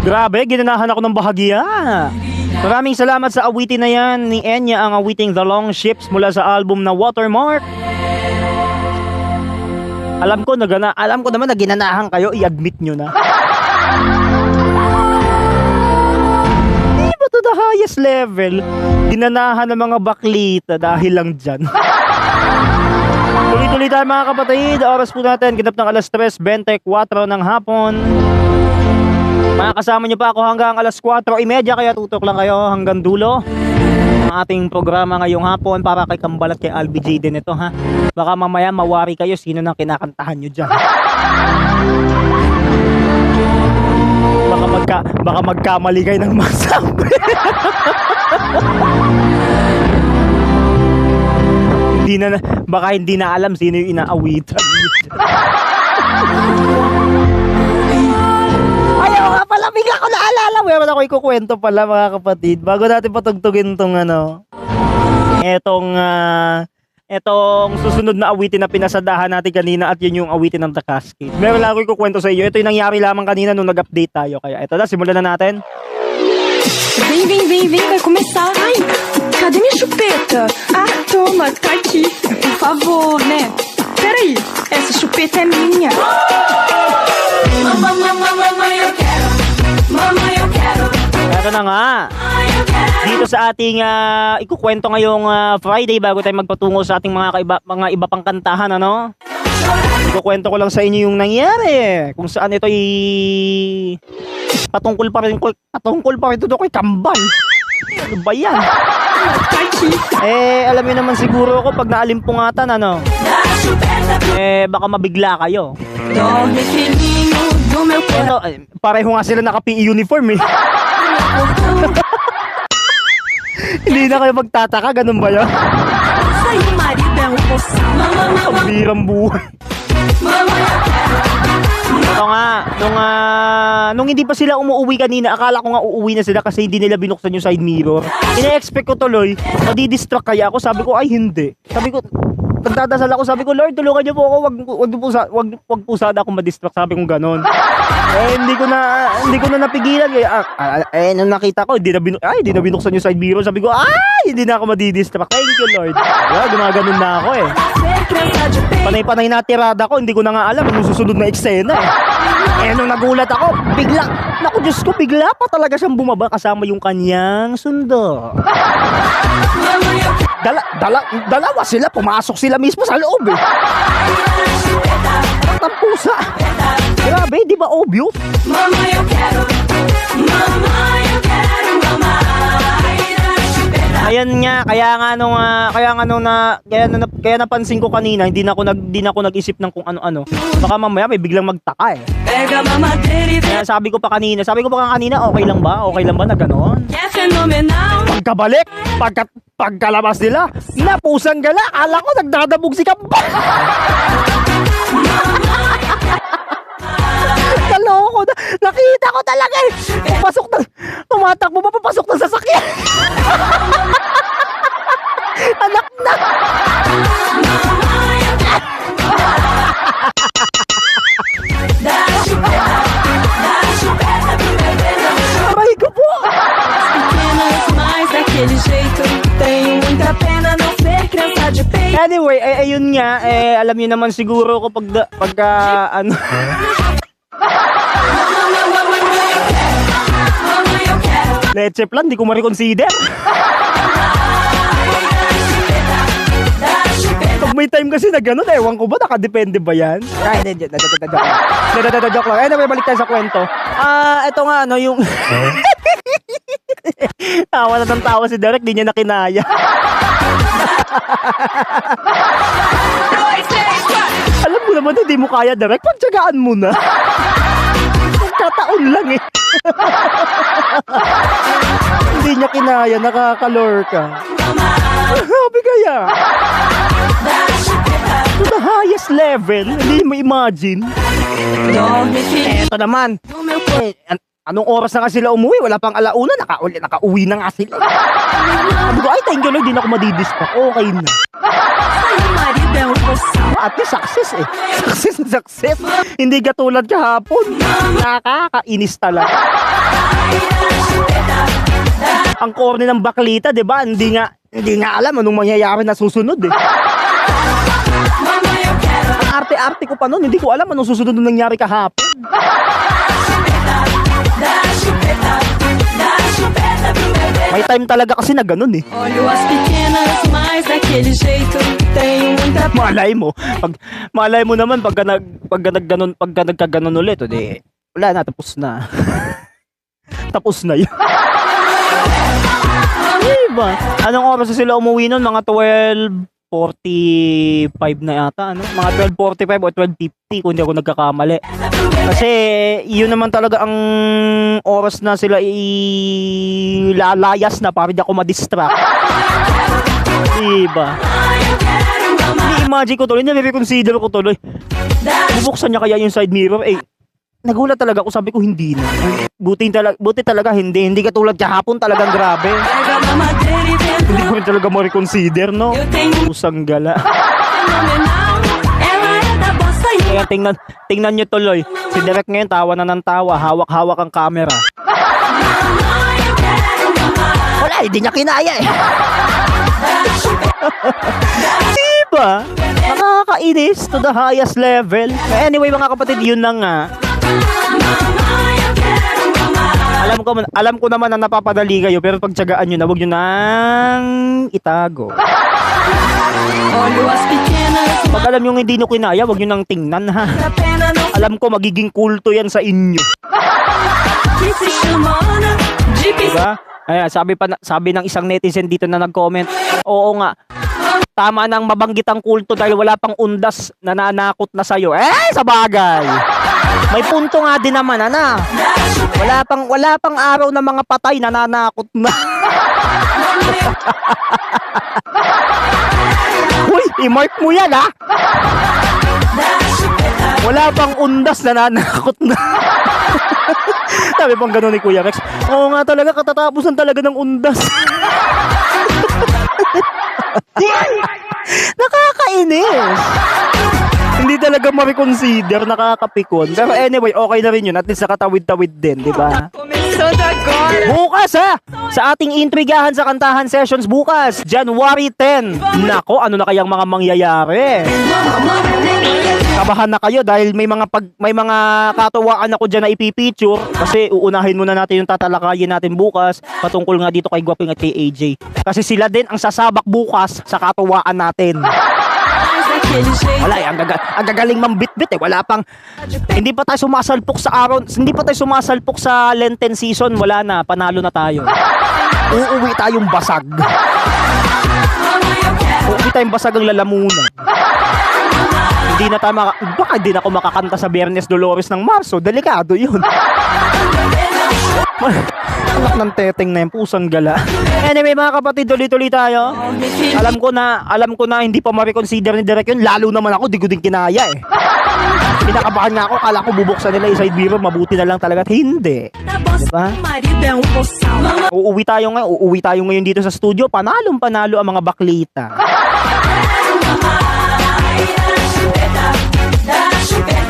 Grabe, ginanahan ako ng bahagya. Maraming salamat sa awitin na yan ni Enya, ang awiting The Long Ships mula sa album na Watermark. Alam ko naman na ginanahan kayo, i-admit nyo na. Di ba to the highest level? Ginanahan ng mga baklita dahil lang dyan. Tuloy-tuloy tayo mga kapatid. Oras po natin, ganap ng alas 3:24 ng hapon. Makakasama nyo pa ako hanggang alas 4:30, kaya tutok lang kayo hanggang dulo ang ating programa ngayong hapon para kay Kambal at kay Albi J din ito, ha. Baka mamaya mawari kayo sino nang kinakantahan nyo dyan. Baka magkamali kayo ng masabi. Baka hindi na alam sino yung inaawitan. Ayaw nga pala, bigla ko naalala. Meron ako ikukwento pala mga kapatid. Bago natin patugtugin tong etong susunod na awitin na pinasadahan natin kanina, at yun yung awitin ng The Cascade. Meron lang ako ikukwento sa iyo. Ito yung nangyari lamang kanina nung nag-update tayo. Kaya ito na, simulan na natin. Vem, vai começar. Ai, cadê minha chupeta? Ah, toma, tá aqui. Por favor, né? Peraí, essa chupeta é minha. Mamãe, eu quero. Mamãe, eu quero. Ito na nga. Dito sa ating ikukwento ngayong Friday bago tayo magpatungo sa ating mga iba pang kantahan, ano? Ikukwento ko lang sa inyo yung nangyari. Kung saan ito patungkol pa rin ito kay Kambal. Ano ba yan? Alam niyo naman siguro ako pag naalimpungatan, ano? Baka mabigla kayo. Dorme, filhinho do meu coração. Pareho nga sila naka-PE uniform, eh. Hindi na kayo magtataka, ganun ba yun? Aí o marido é um poção. Ang birang buhay. Ito nga, nung hindi pa sila umuwi kanina, akala ko nga uuwi na sila kasi hindi nila binuksan yung side mirror. Ina-expect ko tuloy, madidistract kaya ako. Sabi ko, ay hindi. Sabi ko, nagdadasal ako, sabi ko, Lord, tulungan niyo po ako, wag po sana ako madistract. Sabi ko ganon. Hindi ko na napigilan. Nung nakita ko, hindi na binuksan yung side mirror. Sabi ko, hindi na ako madidistract. Thank you, Lord. Gumaganon na ako, eh. Panay-panay na tirada ko, hindi ko na nga alam anong susunod na eksena, eh. Nung nagulat ako, naku Diyos ko, bigla pa talaga siyang bumaba kasama yung kanyang sundo. Dalawa sila, pumasok sila mismo sa loob, eh. Tampusa. Grabe, di ba obvious? Mamãe, eu quero. Mamãe, eu quero. Mamãe, Ayan nga, kaya napansin ko kanina, hindi na ako nag-isip ng kung ano-ano. Baka mamaya may biglang magtaka, eh. Pega a mamadeira e vem. Kaya sabi ko pa kanina, okay lang ba na gano'n? Que é fenomenal. Pagkabalik, pagkalabas nila, napusang gala, akala ko nagdadabog si Kambal. Kaloko na, nakita ko talaga, eh. Tumatakbo pa, papasok ng sasakyan. Anak na. Aray ko po. Pequenas, mas daquele jeito. Tenho muita pena não ser criança de peito. Anyway, ayun nga, alam niyo naman siguro kapag ano. Leche plan, di ko ma-reconsider. Pag may time kasi na gano'n, ewan ko ba, nakadepende ba yan? Ay, hindi, joke lang. Anyway, balik tayo sa kwento. Ito nga, ano, yung... Tawa na ng tawa si Derek, di niya na kinaya. Alam mo naman, hindi mo kaya, Derek, pagtsagaan mo na. Kataon lang, eh. Hindi niya kinaya, nakakalor ka. Sabi kaya. To the highest level, hindi mo imagine. Dorme, filhinho Eto naman. do meu coração. Anong oras na nga sila umuwi? Wala pang alauna, nakauwi na nga sila. Sabi ko, ay, thank you Lord, di na ako madidistract. Okay na. Aí o marido é um poção. At least success, eh. Success. Hindi katulad kahapon. Nakakainis talaga. Ang corny ng baklita, 'di ba? Hindi nga alam anong mangyayari na susunod eh. Ang arte-arte ko pa noon, hindi ko alam anong susunod na nangyari kahapon. May time talaga kasi na ganun eh. Olho as pequenas, mas daquele jeito. Tenho muita Malay mo naman pagka nagkaganon ulit, di wala na, tapos na. Tapos na 'yun. Diba? Anong oras na sila umuwi nun? Mga 12:45 na yata, ano? Mga 12:45 o 12:50 kung hindi ako nagkakamali. Kasi yun naman talaga ang oras na sila ilalayas na para di ako ma-distract. Diba? Ni-imagine ko tuloy, nare-reconsider ko tuloy. Bubuksan niya kaya yung side mirror? Eh, nagulat talaga ako, sabi ko hindi na. Buti talaga hindi katulad kahapon, talagang grabe. pega a mamadeira e vento Hindi ko rin talaga ma-reconsider, no? Eu tenho Pusang gala. fenomenal. Ela é da bossa e Kaya tingnan nyo tuloy. Si Derek ngayon tawa na ng tawa, hawak-hawak ang camera. Wala, hindi niya kinaya eh. Diba? Nakakainis to the highest level. Anyway mga kapatid, yun na nga. Alam ko naman na napapadali kayo, pero pagtiyagaan nyo na, huwag nyo nang itago. olho as pequenas, Pag alam nyo hindi nyo kinaya, huwag nyo nang tingnan ha. a pena não Alam ko magiging kulto yan sa inyo. que se chama Ana de Diba? Ayan, sabi ng isang netizen dito na nag-comment, oo nga, tama nang mabanggit ang kulto dahil wala pang undas nananakot na sa'yo. Sa bagay. May punto nga din naman, ana. Wala pang araw na mga patay nananakot na. Uy, i-mark mo yan, ha? Wala pang undas nananakot na. Sabi pang gano'n ni Kuya Rex. Oo nga talaga, katatapusan talaga ng undas. Nakakainis. Hindi talaga ma-reconsider, nakakapikon. Pero anyway, okay na rin yun. At least nakatawid-tawid din, di ba? começando agora. Bukas ha! Sa ating intrigahan sa kantahan sessions bukas, January 10. Nako, ano na kayang mga mangyayari? Kabahan na kayo dahil may mga katuwaan ako dyan na ipipicture kasi uunahin muna natin yung tatalakayin natin bukas patungkol nga dito kay Guwaping at kay AJ. Kasi sila din ang sasabak bukas sa katuwaan natin. Mas daquele jeito. Wala ang gagaling mambitbit eh. Wala pang hindi pa tayo sumasalpok sa Lenten season, wala na, panalo na tayo. Uuwi tayong basag. Uuwi tayong basag ang lalamunan. Hindi na tayo baka hindi na ako makakanta sa Biyernes Dolores ng Marso. Delikado yun. Anak ng teteng na yung pusang gala. Anyway mga kapatid, tuloy-tuloy tayo. Alam ko na hindi pa ma-reconsider ni Derek yun. Lalo naman ako, di ko din kinaya eh. Pinakabahan nga ako, kala ko bubuksan nila yung side mirror. Mabuti na lang talaga at hindi. Da bossa, Diba? marido é boçal. Uuwi tayo ngayon dito sa studio. Panalo ang mga baklita.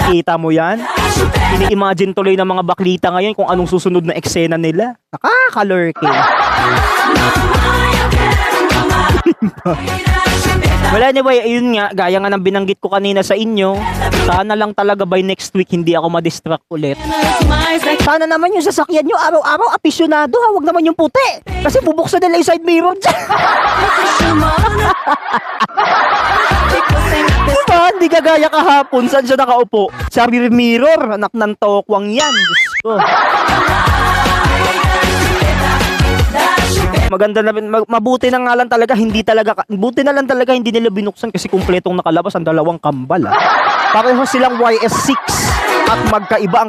Kita mo yan? Ini-imagine tuloy ng mga baklita ngayon kung anong susunod na eksena nila. Nakakalurky. Well anyway, ayun nga, gaya nga ng binanggit ko kanina sa inyo, sana lang talaga by next week hindi ako ma-distract ulit. Mais daquele Sana naman yung sasakyan nyo araw-araw apisyonado ha, wag naman yung puti. Kasi bubuksan nila yung side mirror dyan. chama Ana. Ficou sem Diba? Hindi kagaya kahapon, saan siya nakaupo? Sa rear mirror, anak ng tokwang yan. Diyos ko. Maganda na mabuti na nga lang talaga buti na lang talaga hindi nila binuksan kasi kumpletong nakalabas ang dalawang kambal. Pareho silang YS6 at magkaiba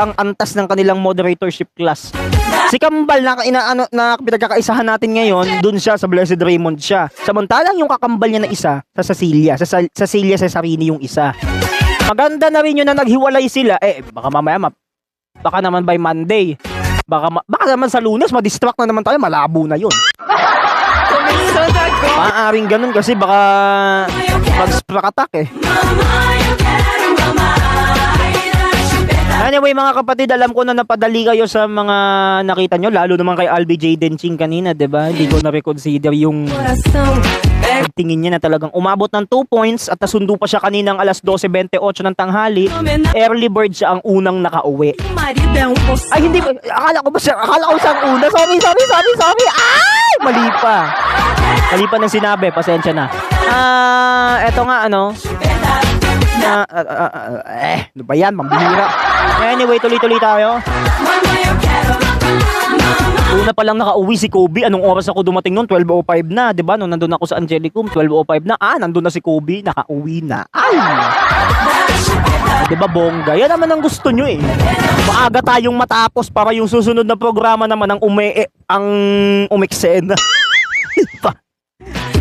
ang antas ng kanilang moderatorship class. Si Kambal na pinagkakaisahan natin ngayon, dun siya sa Blessed Raymond siya. Samantalang yung kakambal niya na isa sa Cecilia, Cecilia Cesarini yung isa. Maganda na rin yun na naghiwalay sila. Baka mamaya baka naman by Monday. Baka naman sa Lunes ma-distract na naman tayo, malabo na yun. começando agora. Maaaring ganun kasi baka mag-sprack attack eh. Anyway mga kapatid, alam ko na napadali kayo sa mga nakita nyo, lalo naman kay Albi Jaden Ching kanina, 'di ba? Hindi ko na reconsider yung tingin niya na talagang umabot ng 2 points at nasundo pa siya kaninang alas 12:28 ng tanghali. Early bird siya ang unang nakauwi. Ay hindi, akala ko siya ang una. Sorry. Ay, mali pa. Mali pa ng sinabi, pasensya na. Eto nga ano ba yan, mambihira. Anyway, tuloy-tuloy tayo. Una pa lang nakauwi si Kobe. Anong oras ako dumating noon? 12:05 na, 'di ba? Nung nandun ako sa Angelicum, 12:05 na. Nandun na si Kobe, nakauwi na. Ay! 'Di ba bongga? Yan naman ang gusto nyo eh. Maaga tayong matapos para yung susunod na programa naman ang umeksena. Diba?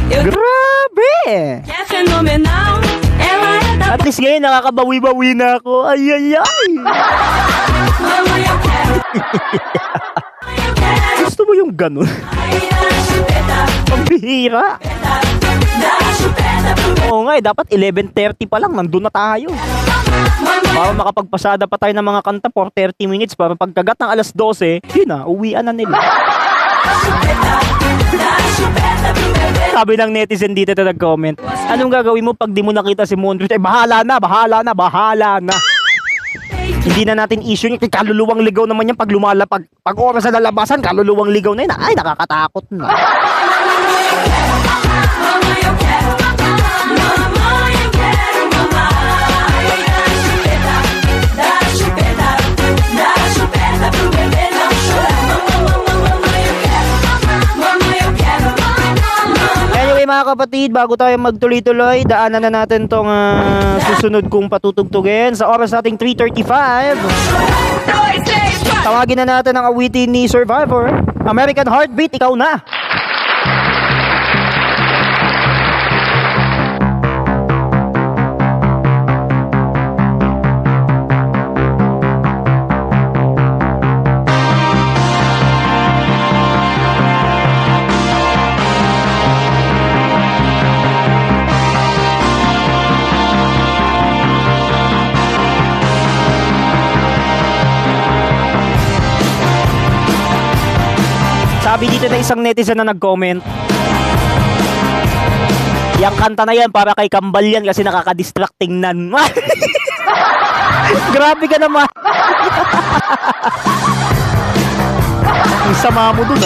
Grabe! At least ngayon nakakabawi-bawi na ako. Ay. Gusto mo yung ganun? Pambihira. Oo nga dapat 11:30 pa lang nandun na tayo. Para makapagpasada pa tayo ng mga kanta for 30 minutes para pagkagat ng alas 12, yun na, uwian na nila. Sabi ng netizen dito na nag-comment, anong gagawin mo pag di mo nakita si Mondrich? Bahala na. Hindi na natin issue niya. Kaluluwang ligaw naman yan pag lumalapag. Pag oras sa lalabasan, kaluluwang ligaw na yun. Ay, nakakatakot na. Anyway mga kapatid, bago tayo magtuloy-tuloy, daanan na natin tong susunod kong patutugtugin sa oras nating 3:35. Tawagin na natin ang awitin ni Survivor, American Heartbeat, ikaw na. Sabi dito na isang netizen na nag-comment, yung kanta na yan para kay Kambal yan kasi nakaka-distract tingnan. Grabe ka naman. Ang sama mo dun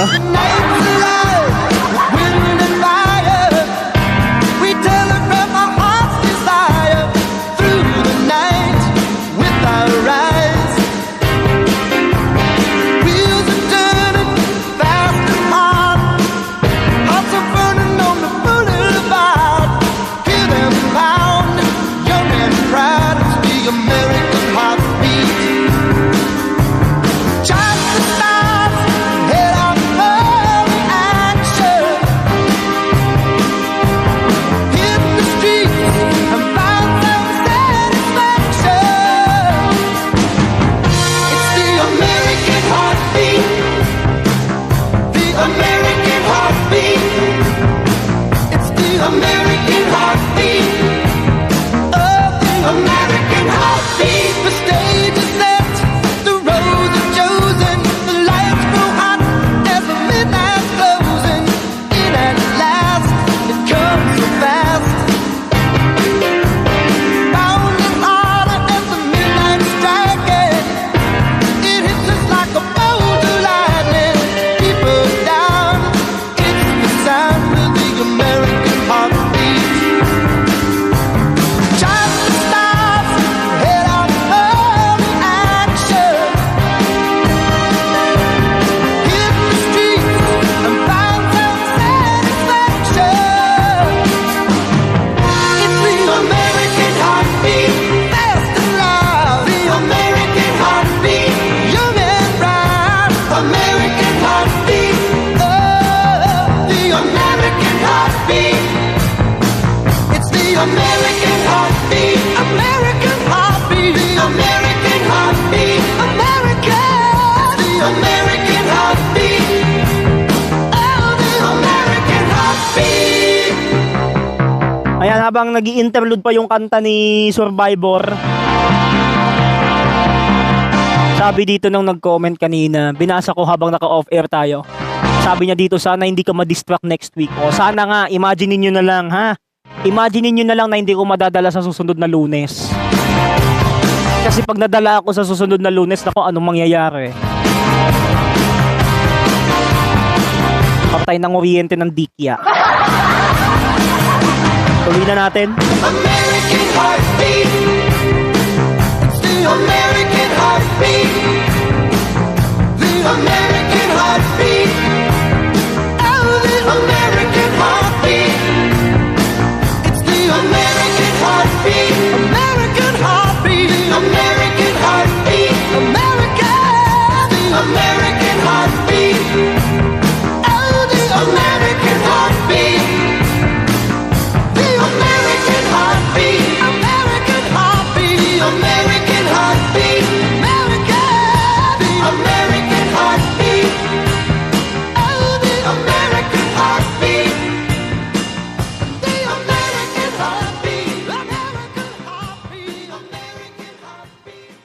Ayan, habang nag-i-interlude pa yung kanta ni Survivor, Sabi dito nung nag-comment kanina, binasa ko habang naka-off air tayo. Sabi niya dito, sana hindi ka ma-distract next week. O sana nga, imagine niyo na lang ha. Imagine niyo na lang na hindi ko madadala sa susunod na Lunes. Kasi pag nadala ako sa susunod na Lunes, nako, anong mangyayari? Patay ng oriente ng dikya. Tuloy na natin. American heartbeat. It's the American heartbeat. The American heartbeat. Oh, the American heartbeat. It's the American heartbeat. American heartbeat. The American heartbeat. America. The American heartbeat. Oh, the American heartbeat. The American heartbeat. American heartbeat. The American heartbeat. America. The American heartbeat. Oh, the American heartbeat. The American heartbeat. American heartbeat. American heartbeat.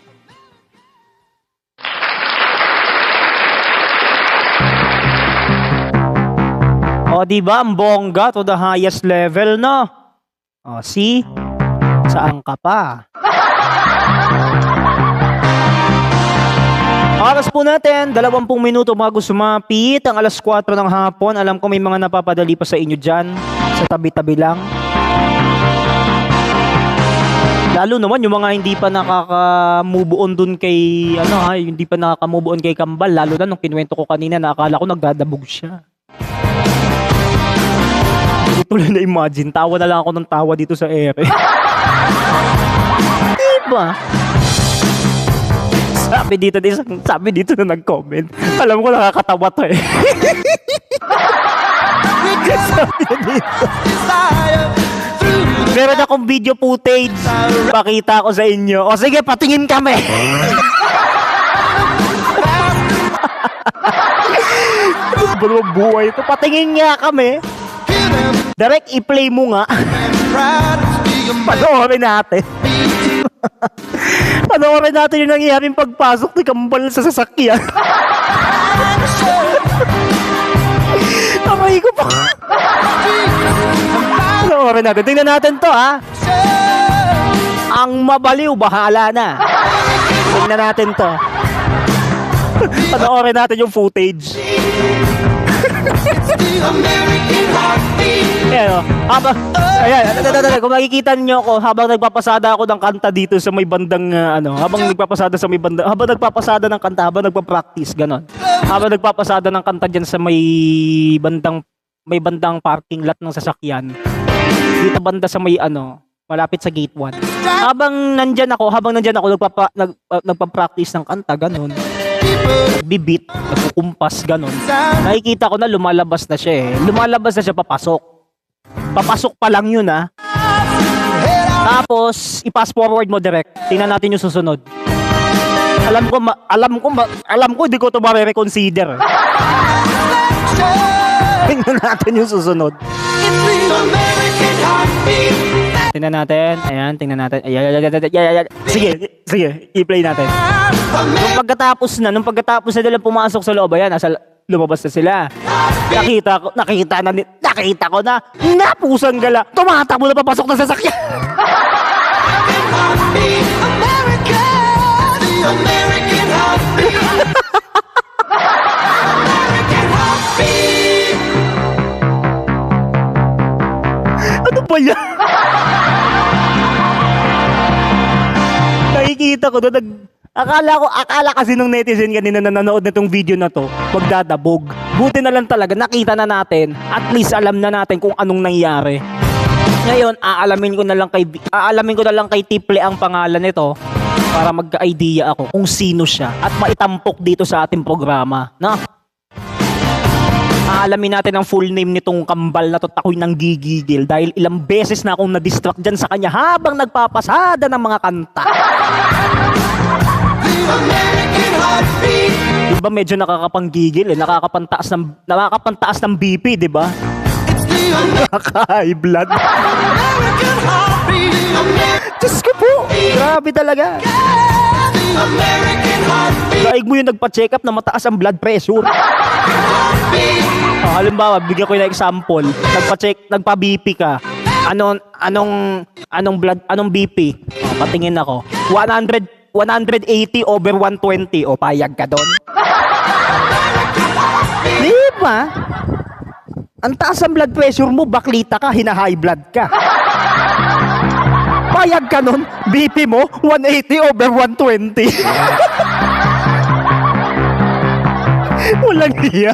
O, diba? Ang bongga to the highest level, no? O, see? Saan ka pa? Oras po natin, 20 minuto bago sumapit ang alas 4 ng hapon. Alam ko may mga napapadali pa sa inyo dyan. Sa tabi-tabi lang. Lalo naman yung mga hindi pa nakaka-move on dun kay, hindi pa nakaka-move on kay Kambal. Lalo na nung kinuwento ko kanina na akala ko nagdadabog siya. Hindi tuloy na imagine, tawa na lang ako ng tawa dito sa ere. Diba? Sabi dito na nag-comment. Alam ko nakakatawa to eh. Sabi dito. Meron akong video footage. Pakita ko sa inyo. O sige, patingin kami. Ano ba buhay ito? Patingin nga kami. Direct i-play mo nga. Panoorin natin. Panoorin natin yung nangyayaring pagpasok ni Kambal sa sasakyan. Aray ko pa. Panoorin natin. Tingnan natin to ha. Ang mabaliw, bahala na. Tingnan natin to. Panoorin natin yung footage. Ayan, ayan, kung makikita niyo ako habang nagpapasada ako ng kanta dito sa may bandang habang nagpapasada ng kanta, habang nagpa-practice ganon. Habang nagpapasada ng kanta diyan sa may bandang parking lot ng sasakyan. Dito banda sa may malapit sa gate 1. Habang nandyan ako nagpa-practice ng kanta ganon. Bibit, nagkukumpas, ganon. Nakikita ko na lumalabas na siya eh. Lumalabas na siya papasok. Papasok pa lang yun ha. Tapos, i-pass forward mo direct. Tingnan natin yung susunod. Alam ko, hindi ko ito ma-reconsider. Tingnan natin yung susunod. Tingnan natin. Ayan, tingnan natin. Ayan. Sige, i-play natin. Nung pagkatapos na nila pumasok sa loob, ayan, lumabas na sila. Nakita ko na, napusang gala, tumatakbo na papasok na sasakyan. American heartbeat. Ano ba yan? Nakikita ko doon, akala kasi nung netizen kanina na nanood na tong video na to, magdadabog. Buti na lang talaga, nakita na natin, at least alam na natin kung anong nangyari. Ngayon, aalamin ko na lang kay Tiple ang pangalan nito para magka-idea ako kung sino siya at maitampok dito sa ating programa, no? Aalamin natin ang full name nitong Kambal na to, ako'y nang gigigil dahil ilang beses na akong na-distract dyan sa kanya habang nagpapasada ng mga kanta. Diba medyo nakakapanggigil eh, nakakapantaas ng BP, diba? Nakaka-high blood. Diyos ko po, grabe talaga. American heartbeat. Daig mo yung nagpa-check up na mataas ang blood pressure. Halimbawa, bigyan ko yung example. Nagpa-BP ka. Anong BP? Patingin ako. 180 over 120. O, payag ka doon. Di ba? Ang taas ang blood pressure mo, baklita ka, hina-high blood ka. Payag ka nun, BP mo, 180 over 120. Walang hiya.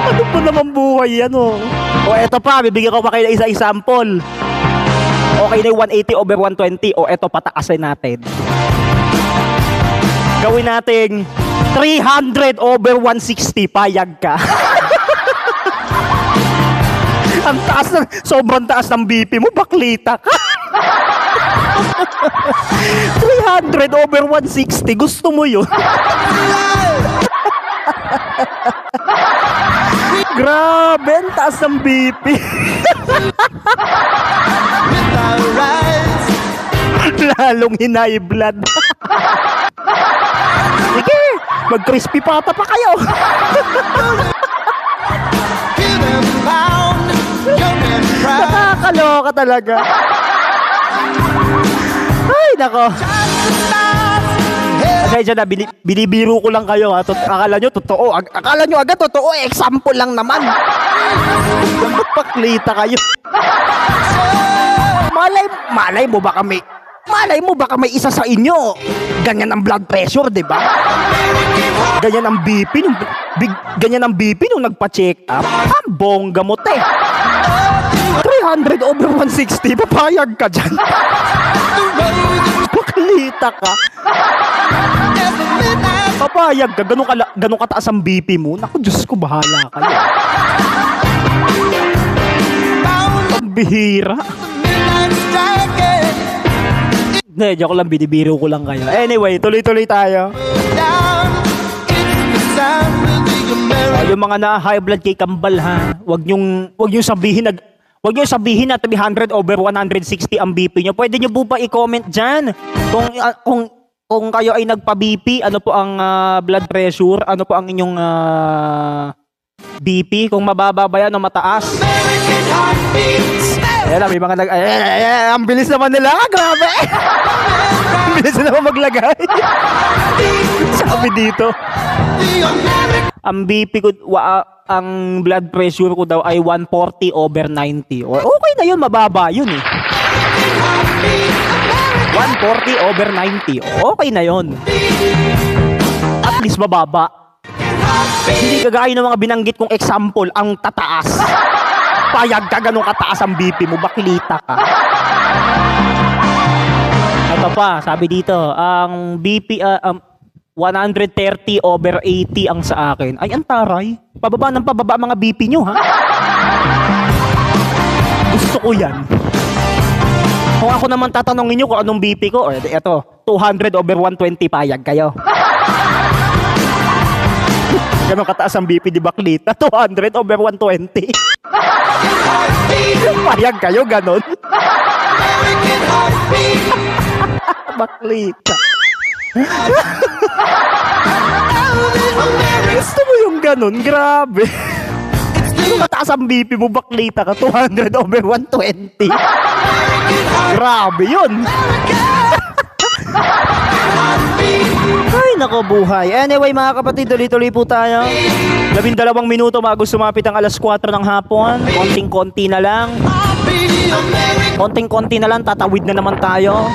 Ano pa naman buhay yan, oh? O eto pa, bibigyan ko pa kayo ng isang example. Okay na yung 180 over 120. O eto, pataasin natin. Gawin natin 300 over 160. Payag ka. Ang taas ng, sobrang taas ng BP mo, baklita ka. 300 over 160. Gusto mo yun? Grabe, ang taas ng BP. Lalong hinay blood. Sige, mag-crispy pata pa kayo. Nakakaloka talaga. Ay, nako. Kaya dyan na, binibiro ko lang kayo. Ha? Akala nyo totoo. Akala nyo agad totoo. Example lang naman. Paklita kayo. Malay mo baka may isa sa inyo. Ganyan ang blood pressure, di ba? Ganyan ang BP nung nagpa-check up. Ang bongga mo, te. 300 over 160. Papayag ka dyan. Paklita ka. Papayag ka. Ganun kataas ang BP mo. Naku, Diyos ko, bahala ka. Ang bihira. Hindi, joke lang, binibiro ko lang kayo. Anyway, tuloy-tuloy tayo. Yung mga na-high blood kay Kambal, ha? Huwag niyong sabihin na 300 over 160 ang BP nyo. Pwede nyo po ba i-comment dyan? Kung kayo ay nagpa-BP, ano po ang blood pressure? Ano po ang inyong BP? Kung mababa ba yan o mataas? Ayan, may mga ang bilis naman nila. Grabe! Ang bilis na naman maglagay. Sabi dito. Ang BP ko, ang blood pressure ko daw ay 140 over 90. Okay na yun, mababa yun eh. 140 over 90. Okay na yun. At least mababa. Hindi kagaya ng mga binanggit kong example, ang tataas. Payag ka, ganun kataas ang BP mo, baklita ka. Ito pa, sabi dito, ang BP, 130 over 80 ang sa akin. Ay, ang taray. Pababa ng pababa mga BP nyo, ha? Gusto ko yan. Kung ako naman tatanungin nyo kung anong BP ko, eto, 200 over 120, payag kayo. Ganun kataas ang BP di baklita, 200 over 120. Payag kayo, ganun. Baklita. Gusto mo yung ganun? Grabe. Kung mataas ang BP mo, baklita ka, 200 over 120. Grabe yun. Ay, nako buhay. Anyway, mga kapatid, tuloy-tuloy po tayo. 12 minuto bago sumapit ang alas 4 ng hapon. Konting-konti na lang. Konting-konti na lang, tatawid na naman tayo.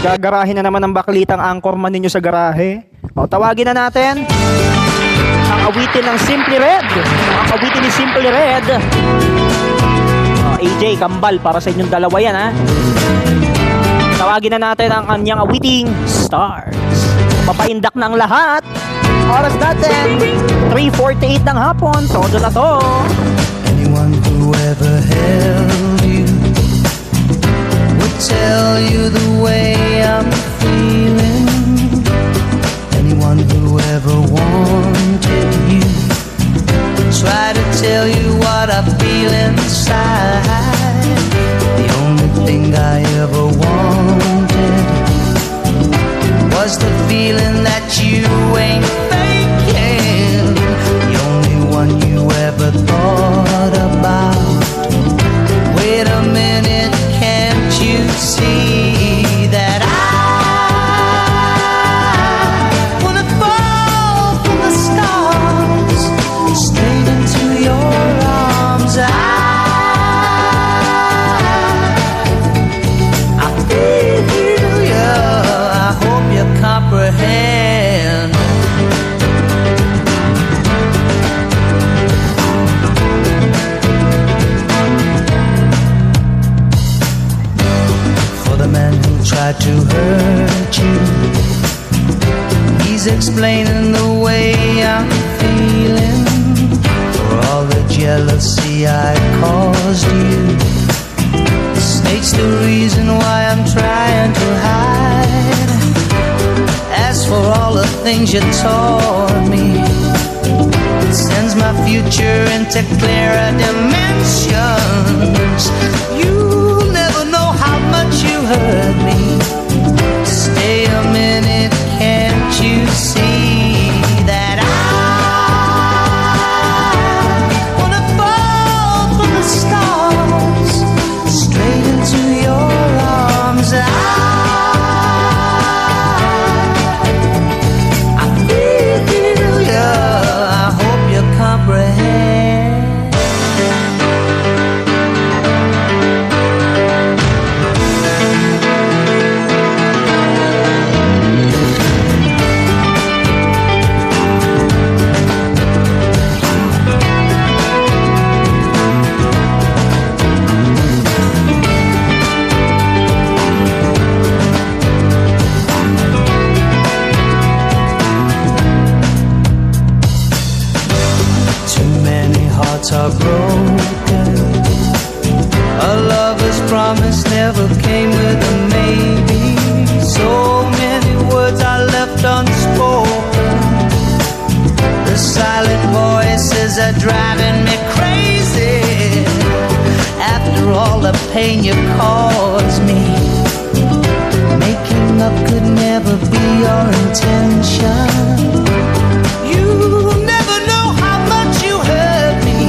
Gagarahin na naman ang baklitang anchorman ninyo sa garahe. O, tawagin na natin ang awitin ng Simply Red. Ang awitin ni Simply Red. O, AJ, Kambal, para sa inyong dalawa yan, ha. Tawagin na natin ang kanyang awiting Stars. Papaindak na ang lahat. Oras natin 3:48 ng hapon. Todo na to. Anyone who ever held you would tell you the way I'm feeling. Anyone who ever wanted you would try to tell you what I feel inside. to hurt you. He's explaining the way I'm feeling for all the jealousy I caused you. States the reason why I'm trying to hide. As for all the things you taught me, it sends my future into clearer dimensions. You'll never know how much you hurt me. Stay a minute, can't you see that I wanna fall from the stars straight into your arms? I feel you, I hope you comprehend. Too many hearts are broken. A lover's promise never came with a maybe. So many words are left unspoken. The silent voices are driving me crazy. After all the pain you caused me, making up could never be your intention. You never know how much you hurt me.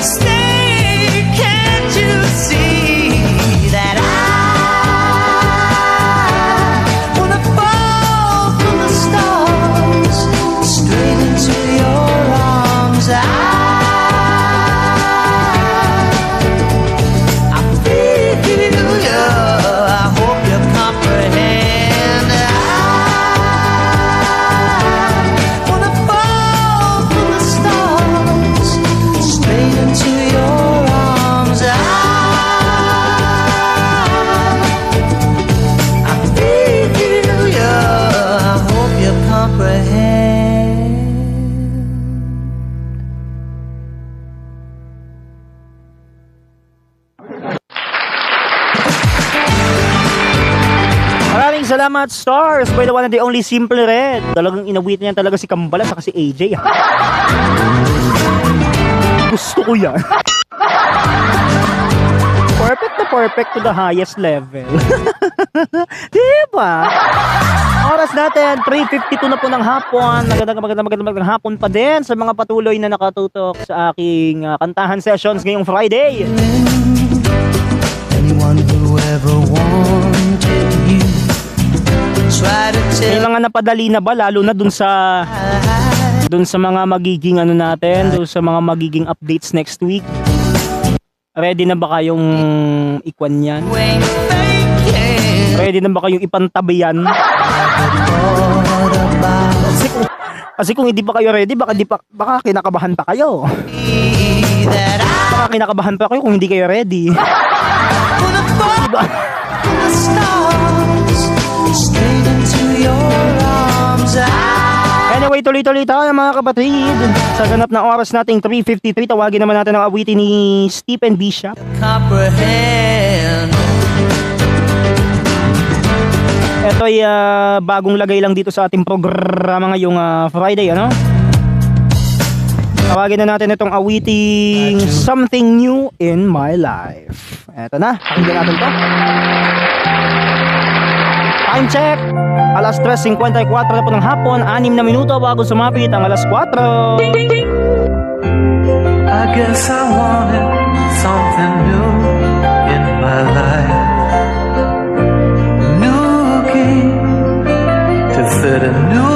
Stay, can't you see that I wanna fall from the stars straight into your arms? I feel you, I hope you comprehend. I wanna fall from the stars straight into your arms. I feel you, I hope you comprehend. Maraming salamat, Stars, by the one and the only Simple Red. Talagang inawitan niya talaga si Kambala saka si AJ. Gusto ko yan. Perfect to the highest level. Diba? Oras natin, 3:52 na po ng hapon. Magandang hapon pa din sa mga patuloy na nakatutok sa aking kantahan sessions ngayong Friday. Anyone who ever wanted you try to tell Kailangan napadali na ba lalo na dun sa mga magiging ano natin, dun sa mga magiging updates next week? Ready na ba kayong ikwan yan? when you think it Ready na ba kayong ipantabi yan? thought about Kasi kung hindi pa kayo ready, baka kinakabahan pa kayo. me that I Baka kinakabahan pa kayo kung hindi kayo ready. wanna fall Diba? from the stars straight into your arms. Anyway, tuloy-tuloy tayo mga kapatid. Sa ganap na oras nating 3:53, tawagin naman natin ang awitin ni Stephen Bishop. Comprehend. Ito ay bagong lagay lang dito sa ating programa ngayong Friday, ano? Tawagin na natin itong awiting Something New in My Life. Eto na, pakinggan natin to. Time check! Alas 3:54 na po ng hapon, 6 na minuto bago sumapit ang alas 4. I guess I wanted something new in my life. New key to fit a new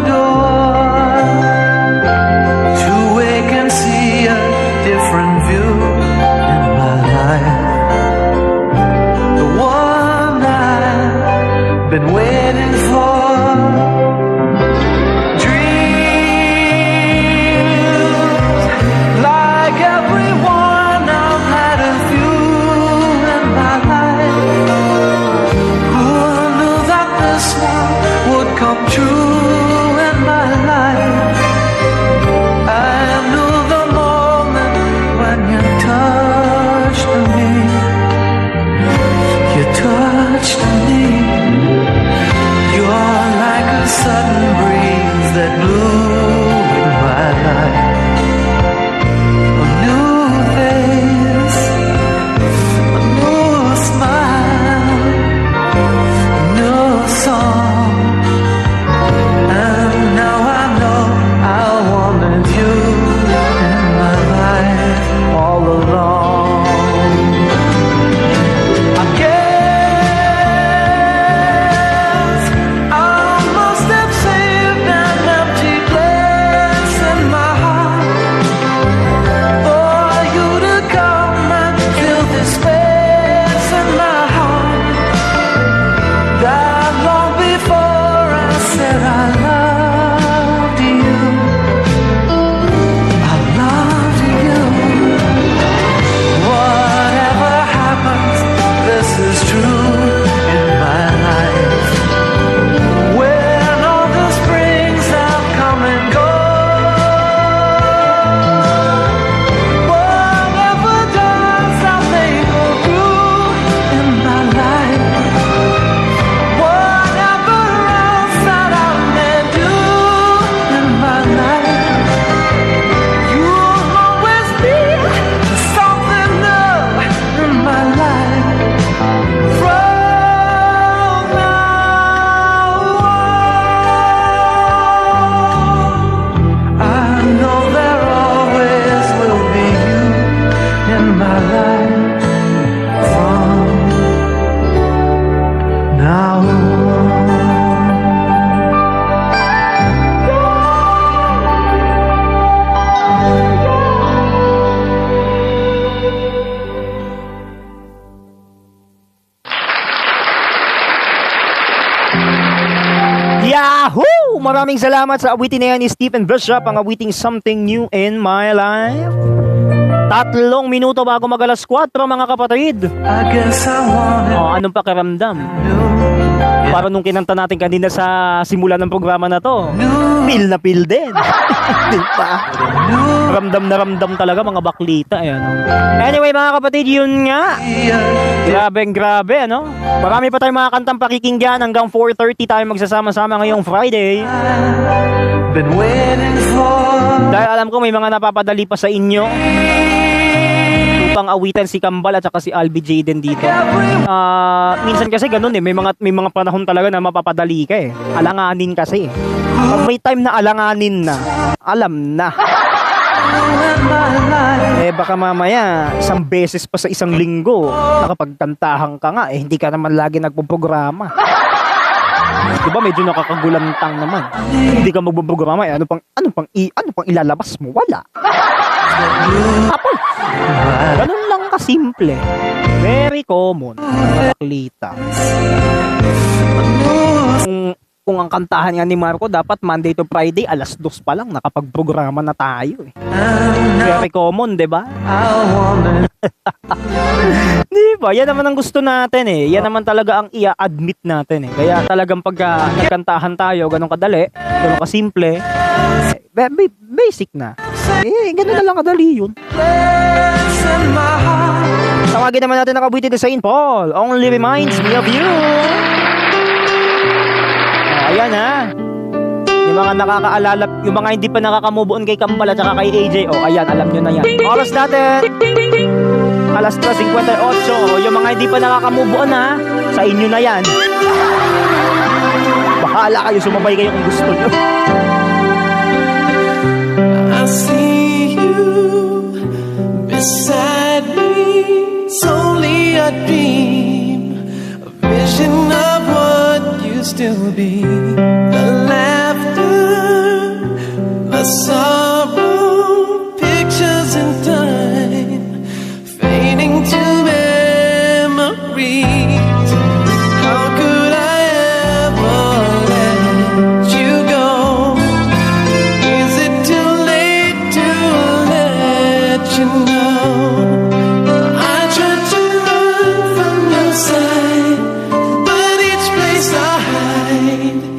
door. To wake and see a different view in my life. The one I've been waiting for. Everyone, I've had a few in my life. maraming salamat sa awitin na yan ni Stephen Bishop, ang awiting Something New in My Life. 3 minuto bago mag-alas 4, mga kapatid. I guess I wanted Anong pakiramdam? new. Para nung kinanta natin kanina sa simula ng programa na to, feel na feel din. Di ba? Ramdam na ramdam talaga mga baklita. Ayan. Anyway, mga kapatid, yun nga. Grabe, ano? Marami pa tayong mga kantang pakikinggan hanggang 4:30 tayo magsasama-sama ngayong Friday. Been waiting for Dahil alam ko may mga napapadali pa sa inyo upang awitan si Kambal at saka si Albi Jaden dito. Minsan kasi ganun may mga panahon talaga na mapapadali ka eh. Alanganin kasi. Pag may time na alanganin na, alam na. Baka mamaya isang beses pa sa isang linggo nakapagkantahan ka nga hindi ka naman lagi nagpo-programa. Diba medyo nakakagulantang naman. Hindi ka magpo-programa ano pang ilalabas mo? Wala. Tapos, ganun lang kasimple. Very common. Baklita. Kung ang kantahan nga ni Marco, dapat Monday to Friday, alas 2 pa lang, nakapag-programa na tayo eh. Very common, diba? Diba? Yan naman ang gusto natin eh. Yan naman talaga ang i-admit natin eh. Kaya talagang pagka nagkantahan tayo, ganun kadali, ganun kasimple, basic na. Ganun na lang kadali yun. Tawagin naman natin ang kabuti ni Saint Paul. Only reminds me of you. Ayan ha. Yung mga nakakaalala, yung mga hindi pa nakaka-move on kay Kambal at saka kay AJ. Ayan, alam nyo na yan. Oras natin. Alas 3:58. Yung mga hindi pa nakaka-move on ha, sa inyo na yan. Bahala kayo, sumabay kayo kung gusto nyo. I see you beside me. It's only a dream, a vision of what used to be. The laughter, the sorrow, pictures in time, fading to memories. How could I ever let you go? Is it too late to let you know? I tried to run from your side, but each place I hide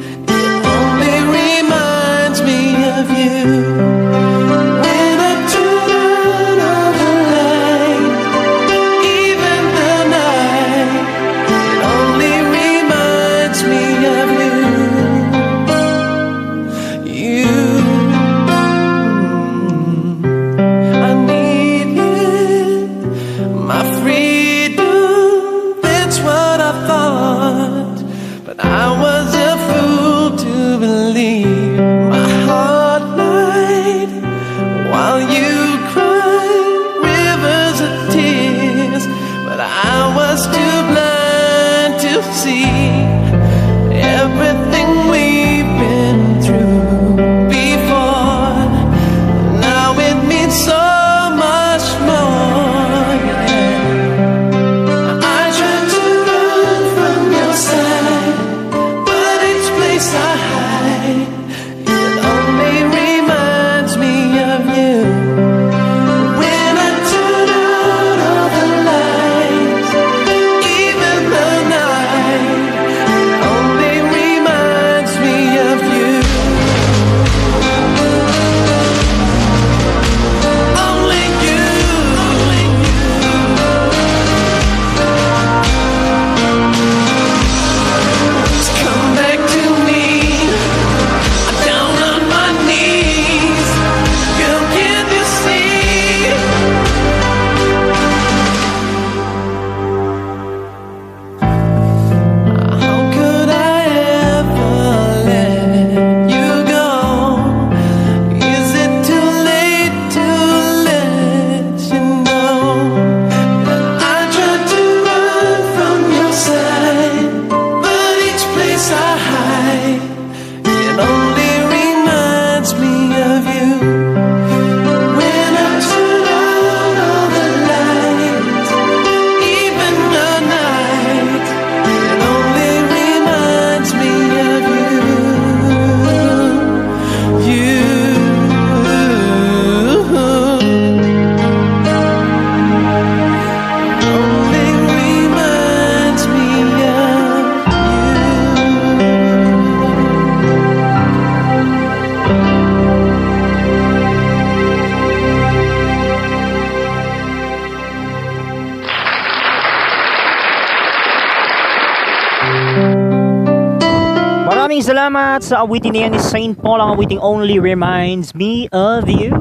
salamat sa awitin niya ni Saint Paul. Ang awiting Only Reminds Me of You.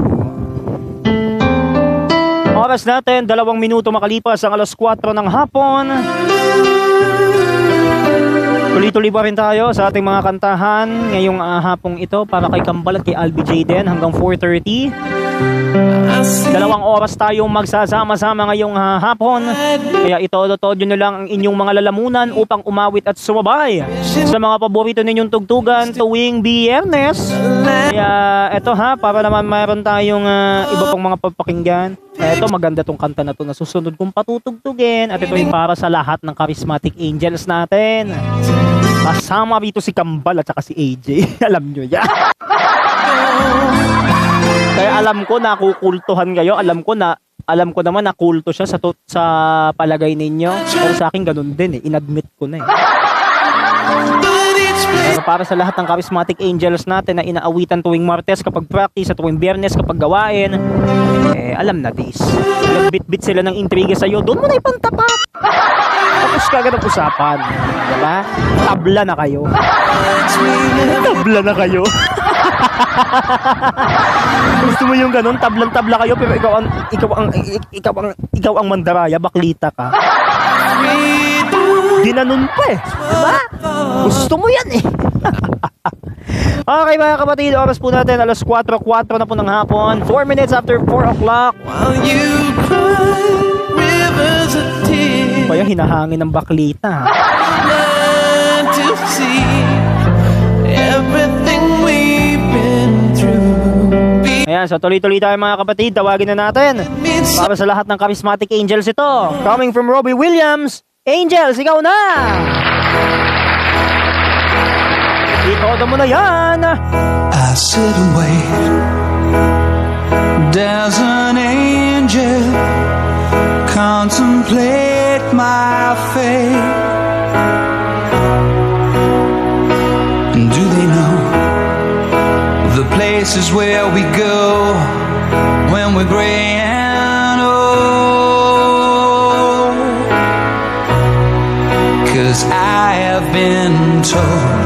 Oras natin, 2 minuto makalipas ang 4:00 ng hapon. Tuloy-tuloy pa rin tayo sa ating mga kantahan ngayong hapong ito para kay Kambal at kay Albi Jaden hanggang 4:30. 2 oras tayong magsasama-sama ngayong hapon. Kaya ito-todo nyo na lang ang inyong mga lalamunan upang umawit at sumabay sa mga paborito ninyong tugtugan tuwing Biyernes. Kaya eto para naman mayroon tayong iba pang mga papakinggan. Eto, maganda tong kanta na to na susunod kong patutugtugin. At ito ay para sa lahat ng charismatic angels natin. Kasama rito si Kambal at saka si AJ. Alam nyo yan. Kaya alam ko na kukultuhan kayo. Alam ko naman na kulto siya sa palagay ninyo. Pero sa akin ganun din Inadmit ko na Pero para sa lahat ng charismatic angels natin na inaawitan tuwing Martes kapag practice at tuwing Biyernes kapag gawain, alam na this. Nagbit-bit sila ng intriga sa'yo, doon mo na ipantapat. Tapos kagad ang usapan. Diba? Tabla na kayo. Tabla na kayo. Gusto mo yung ganun, tablang-tabla kayo pero ikaw ang mandaraya, baklita ka. Ginanon pa diba? Gusto mo yan Okay mga kapatid, oras po natin 4:04 na po ng hapon, 4 minutes after 4 o'clock. While you cry rivers of tears, Kaya hinahangin ng baklita. learn to see everything we've been through. Ayan, so tuloy-tuloy tayo mga kapatid, tawagin na natin. Para sa lahat ng charismatic angels ito, coming from Robbie Williams, Angels, ikaw na! Itodo mo na yan! I sit and wait. There's an angel contemplate my fate. Do they know the places where we go when we're gray and old? 'Cause I have been told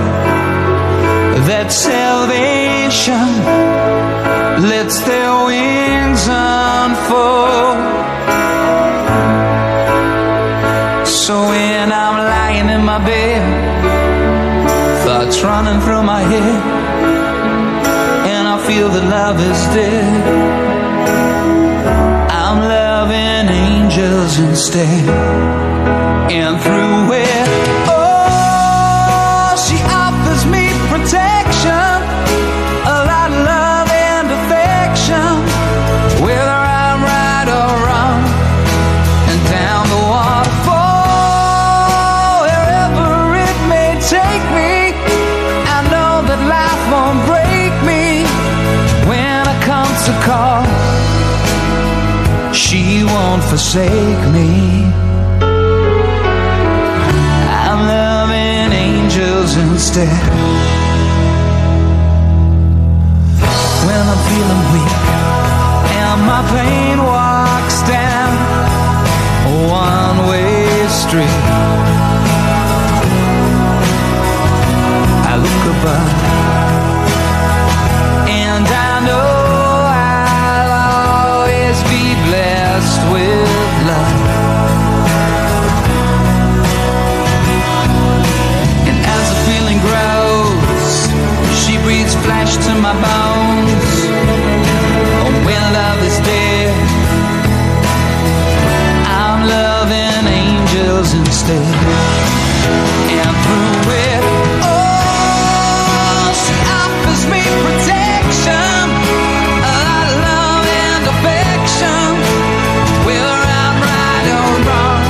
that salvation lets their wings unfold. So when I'm lying in my bed, thoughts running through my head, and I feel that love is dead, I'm loving angels instead. And through it, oh, she offers me protection, a lot of love and affection, whether I'm right or wrong, and down the waterfall, wherever it may take me, I know that life won't break me. When I come to call, she won't forsake me. I'm loving angels instead. When I'm feeling weak and my pain walks down a one-way street, I look above and I know I'll always be blessed with love. And as the feeling grows, she breathes flesh to my bones. Oh, when love is dead, I'm loving angels instead. And through it, oh, she offers me protection, a lot of love and affection, whether I'm right or wrong,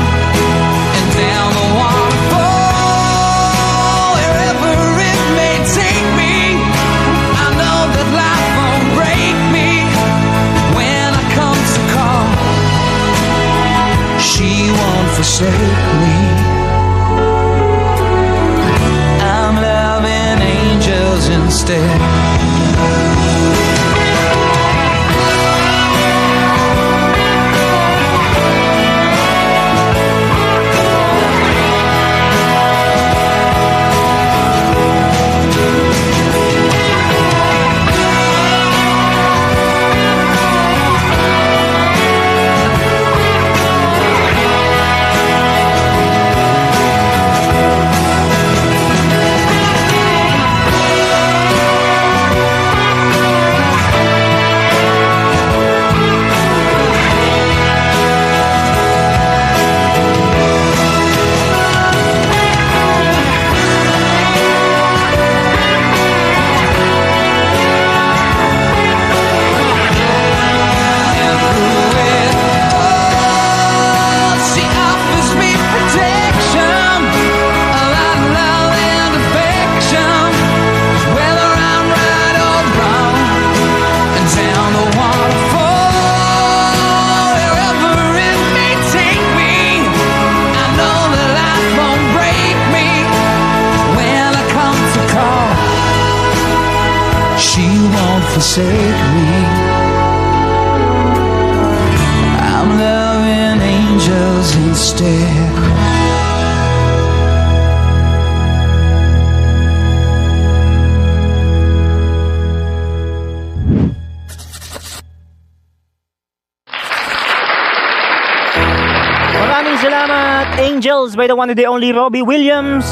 and down the waterfall, wherever it may take me, I know that life won't break me. When I come to call, she won't forsake me. I'm loving angels instead. forsake me. I'm loving angels instead. Maraming salamat, Angels, by the one and the only Robbie Williams.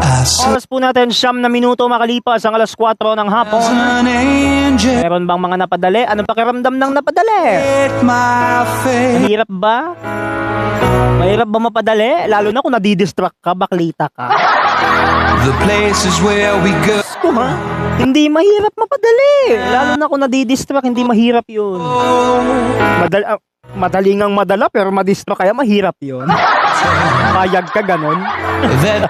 I saw Oras po natin, 9 na minuto makalipas ang alas 4 ng hapon. an angel Meron bang mga napadali? Anong pakiramdam ng napadali? at my face. Mahirap ba? Mahirap ba mapadali? Lalo na kung nadidistract ka, baklita ka. The places where we go. Ko ha? Hindi mahirap mapadali. Lalo na kung nadidistract, hindi mahirap yun. Madaling ang madala pero madistract kaya mahirap yun. Payag ka ganon. That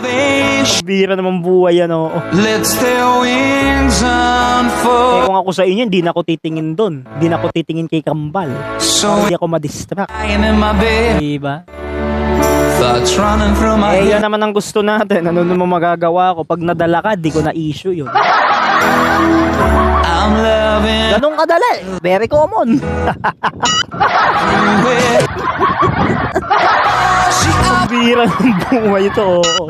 they Bira naman buhay yan, oo. lets their wings unfold. Kung ako sa inyo, hindi na ako titingin dun. Hindi na ako titingin kay Kambal. So Hindi ako madistract. lying in my bed, Diba? thoughts running through my Eh, yan head. naman ang gusto natin. Ano naman magagawa ko? Pag nadala ka, di ko na issue yun. I'm loving Ganong kadali. Very common. with. Bira ng buhay ito. Oo.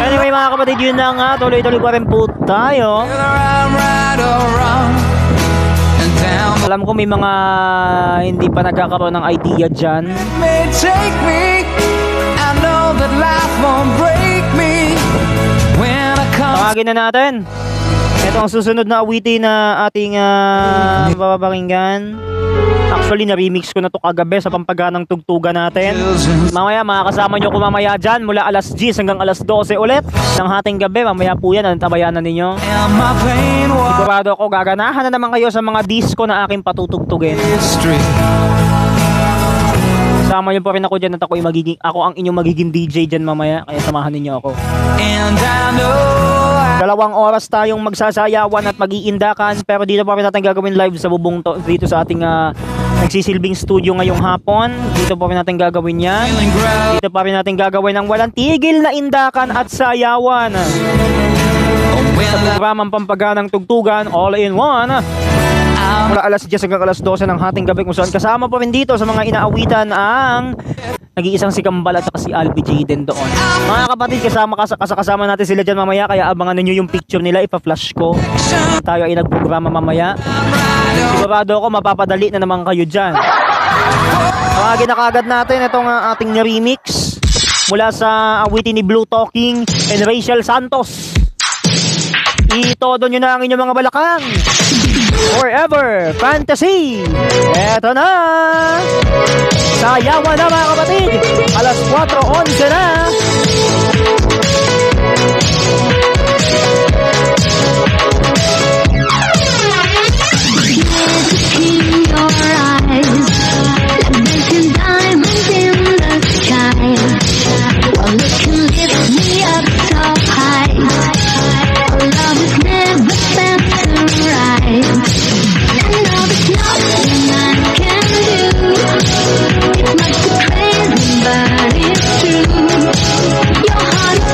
Anyway mga kapatid, yun na nga. Tuloy-tuloy pa rin po tayo. Whether I'm right or wrong, and down the Alam ko may mga hindi pa nagkakaroon ng idea dyan. may take me. I know that life won't break me when I come. Tawagin na natin. Ito ang susunod na awitin na ating papapakinggan. Actually, na-remix ko na to kagabi sa pampaganang tugtugan natin. Mamaya, makakasama nyo ko mamaya dyan mula alas 10 hanggang alas 12 ulit ng hating gabi. Mamaya po yan, antabayanan ninyo. And my pain was Sigurado ako, gaganahan na naman kayo sa mga disco na aking patutugtugin. history. Sama nyo pa rin ako dyan at ako ang inyong magiging DJ dyan mamaya. Kaya samahan ninyo ako. And I know 2 oras tayong magsasayawan at mag-iindakan, pero dito pa rin natin gagawin live sa bubong to, dito sa ating nagsisilbing studio ngayong hapon. Dito pa rin natin gagawin yan. feeling ground. Dito pa rin natin gagawin ng walang tigil na indakan at sayawan. When Sa programang Pampaganang Tugtugan, all in one. Mula alas 10 hanggang alas 12 ng hating gabi, kung saan kasama pa rin dito sa mga inaawitan ang nag-iisang si Kambal at saka si Albi Jaden doon. Mga kapatid, kasama natin sila dyan mamaya, kaya abangan ninyo yung picture nila, ipa-flash ko. Tayo ay nagprograma mamaya. Sigurado ako mapapadali na naman kayo dyan. Tawagin na kagad natin itong ating remix mula sa awitin ni Blue Talking and Rachel Santos. Itodo nyo na ang inyong mga balakang. Forever Fantasy. Eto na. Sayawan na mga kapatid. Alas 4:11 na. In your eyes, like dancing diamonds in the sky. Well, it can lift me up so high. Our love is never spent to rise. And now there's nothing I can do. It might be crazy, but it's true. Your heart is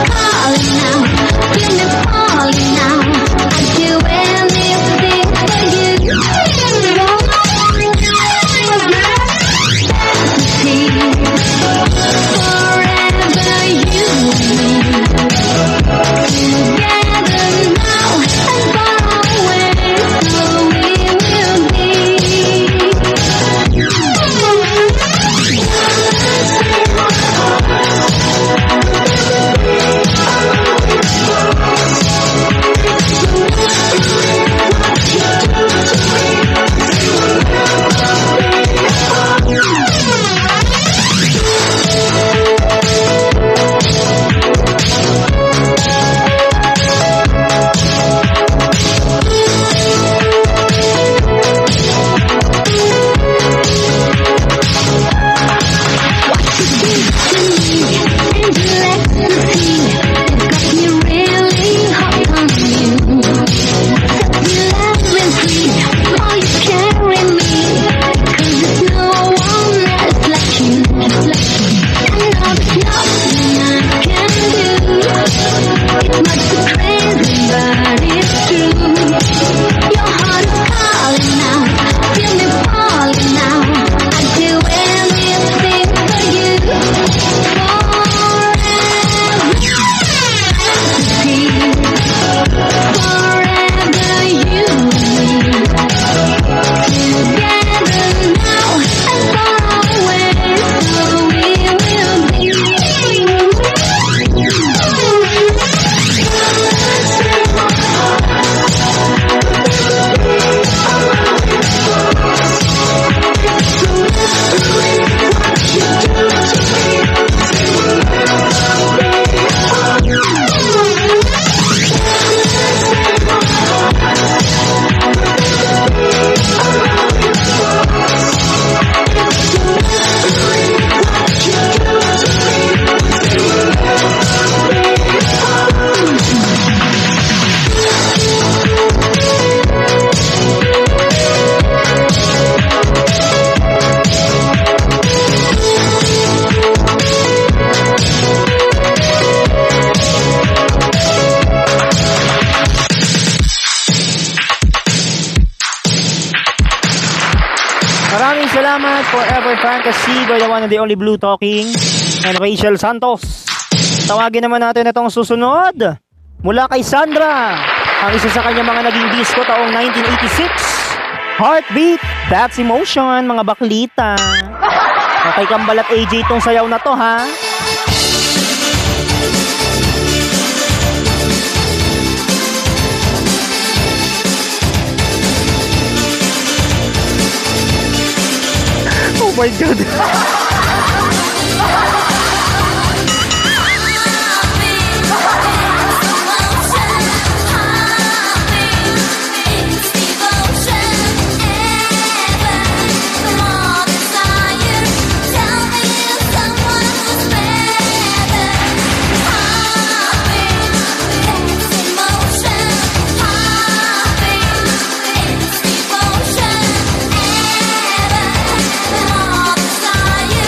salamat. Forever Fantasy by the one and the only Blue Talking and Rachel Santos. Tawagin naman natin itong susunod. Mula kay Sandra. Ang isa sa kanya mga naging disco taong 1986. Heartbeat, That's Emotion, mga baklita. Okay, Kambalat AJ itong sayaw na to, ha? Oh my God. Desire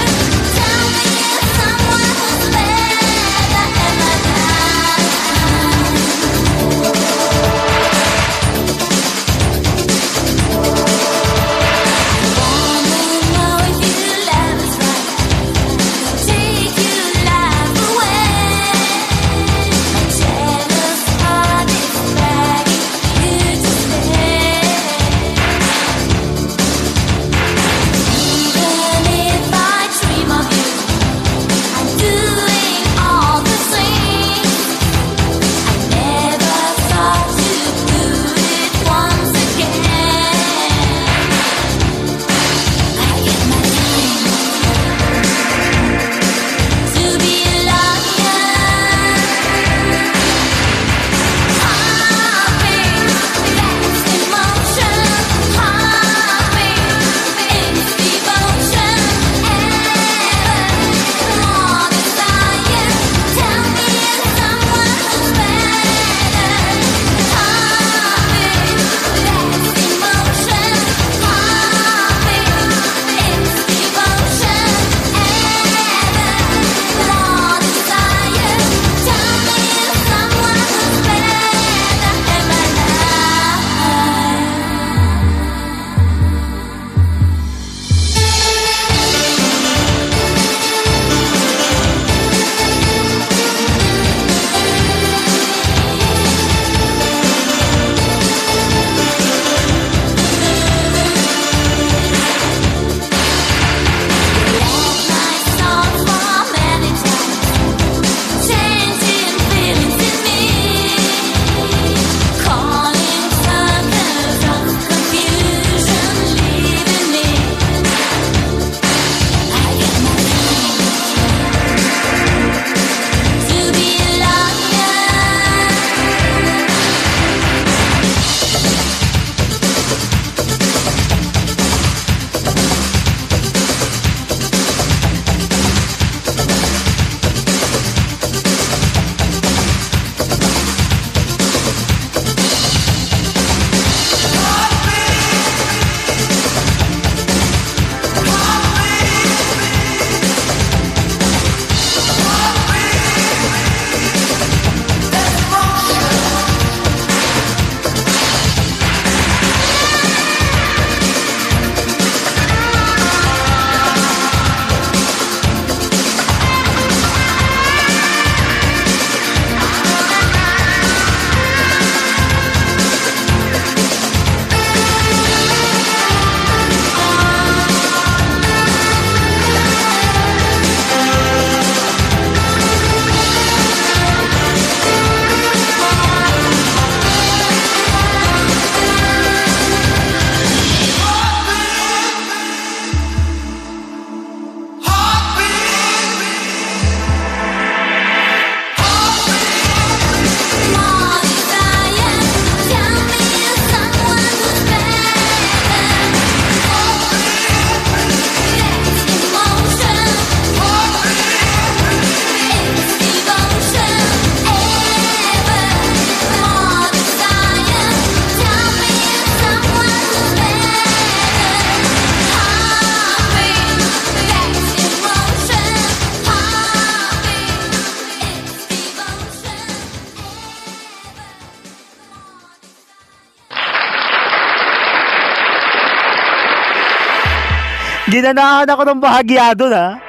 Ginanahan ako ng bahagya doon, ha.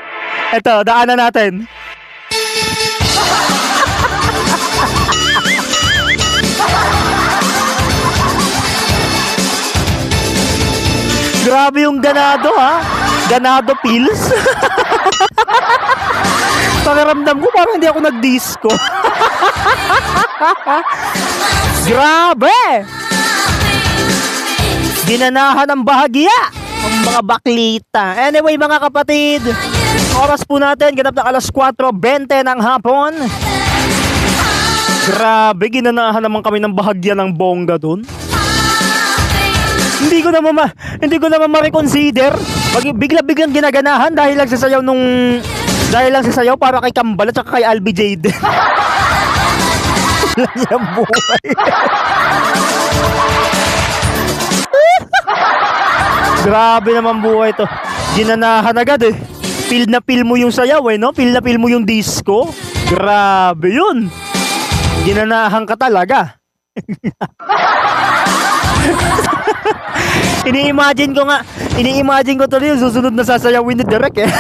Eto, daanan natin. Grabe yung ganado, ha. Ganado pills. Pakiramdam ko parang hindi ako nag-disco. Grabe! Ginanahan ng bahagya ang mga baklita. Anyway, mga kapatid, oras po natin, ganap na alas 4:20 ng hapon. Grabe, ginanahan naman kami ng bahagya ng bongga dun. Hindi ko naman ma-reconsider. Bigla-biglang ginaganahan dahil lang sa sayaw para kay Kambal at saka kay Albi Jade. Wala niyang buhay. Grabe naman buhay to. Ginanahan agad eh. Feel na feel mo yung sayaw eh, no? Feel na feel mo yung disco. Grabe yun. Ginanahan ka talaga. Ini-imagine ko tuloy yung susunod na sasayawin ni Derek eh.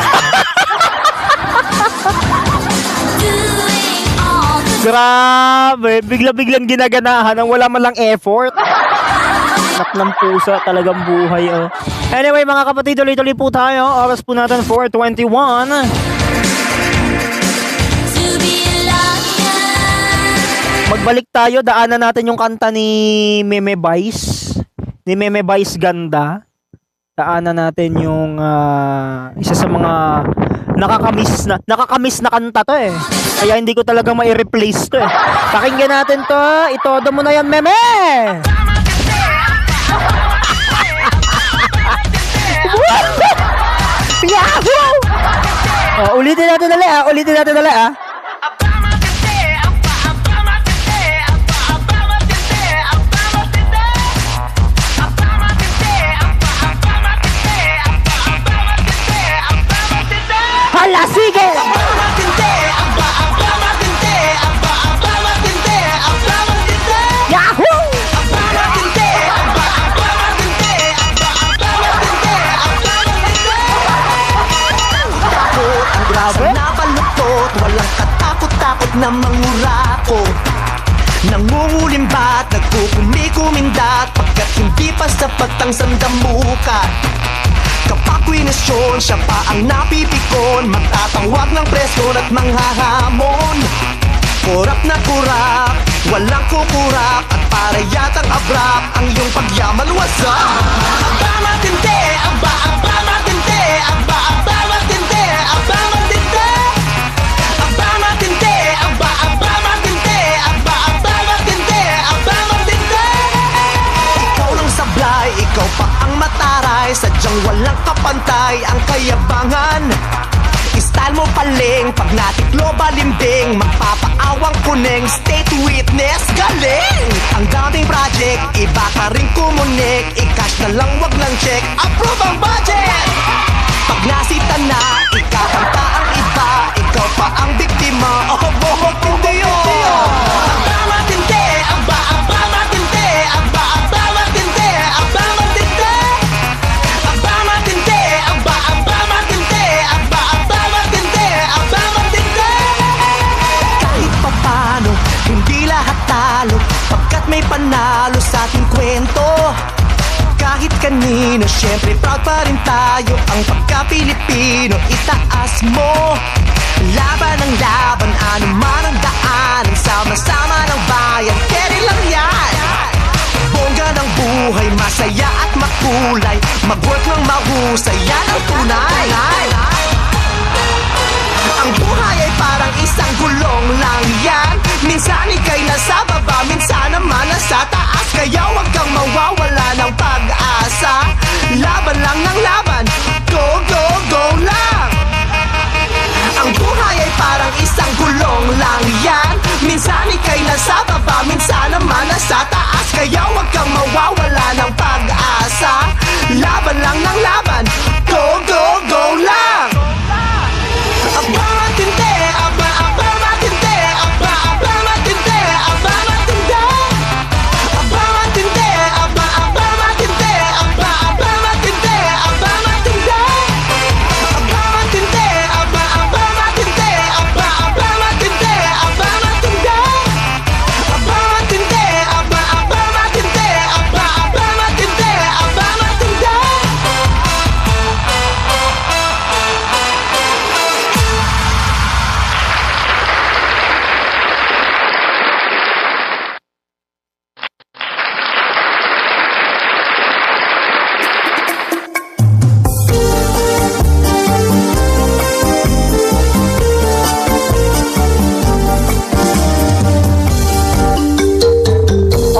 Grabe, bigla-biglang ginaganahan ang wala man lang effort. Anak ng pusa, talagang buhay oh. Anyway mga kapatid, tuloy-tuloy po tayo. Oras po natin 4:21. Magbalik tayo, daanan natin yung kanta ni Meme Vice. Ni Meme Vice Ganda. Daanan natin yung isa sa mga nakakamiss na kanta to eh. Kaya hindi ko talaga mai-replace to eh. Pakinggan natin to. Itodo mo na yan, Meme! Yahoo! Oh, ulitin natin dali ah. Hala, sige! Yahoo! Grabe! Nabaluktot, walang katakot-takot na mangurako. Nangungulimbat, nagkukumikumindat, pagkat hindi pa sapat ang sandamukat. Kapag kwinasyon, siya pa ang napipikon, magtatawag ng presyon at manghahamon. Kurap na kurap, walang kukurak, at para yatang abrak ang iyong pagyaman wasak. Aba matindi, aba matindi, aba matindi, aba matindi. Aba matindi, aba matindi, aba matindi, aba matindi. Ikaw lang sablay, ikaw pa ang mataray, sadyang walang kapantay ang kayabangan. Style mo paling, pag natiklo balimbing, magpapaawang kuning, state witness, galing! Ang daming project, iba ka rin kumunik, i-cash na lang, wag lang check, approve ang budget! Pag nasita na, ikakanta ang iba, ikaw pa ang biktima, oh bohok hindi yun! Aba matindi, aba matindi, aba matindi, aba matindi! Aba matindi, aba matindi, aba matindi, aba matindi! Kahit papano, hindi lahat talo, pagkat may panalo sa ating kwento. Kahit kanino, syempre proud pa rin tayo, ang pagka-Pilipino, itaas mo. Laban ang laban, anuman ang daanan, sama-sama ng bayan, carry lang yan. Bongga ng buhay, masaya at makulay, mag-work ng mahusay, yan ang tunay. Ang buhay ay parang isang gulong lang yan, minsan ika'y nasa baba, minsan naman nasa taas, kaya huwag kang mawawala ng pag-asa. Laban lang ng laban, go, go, go lang. Ang buhay ay parang isang gulong lang yan, minsan ika'y nasa baba, minsan naman nasa taas, kaya huwag kang mawawala ng pag-asa. Laban lang ng laban, go, go, go lang. Aba matindi, aba matindi, aba matindi, aba matindi. Aba matindi, aba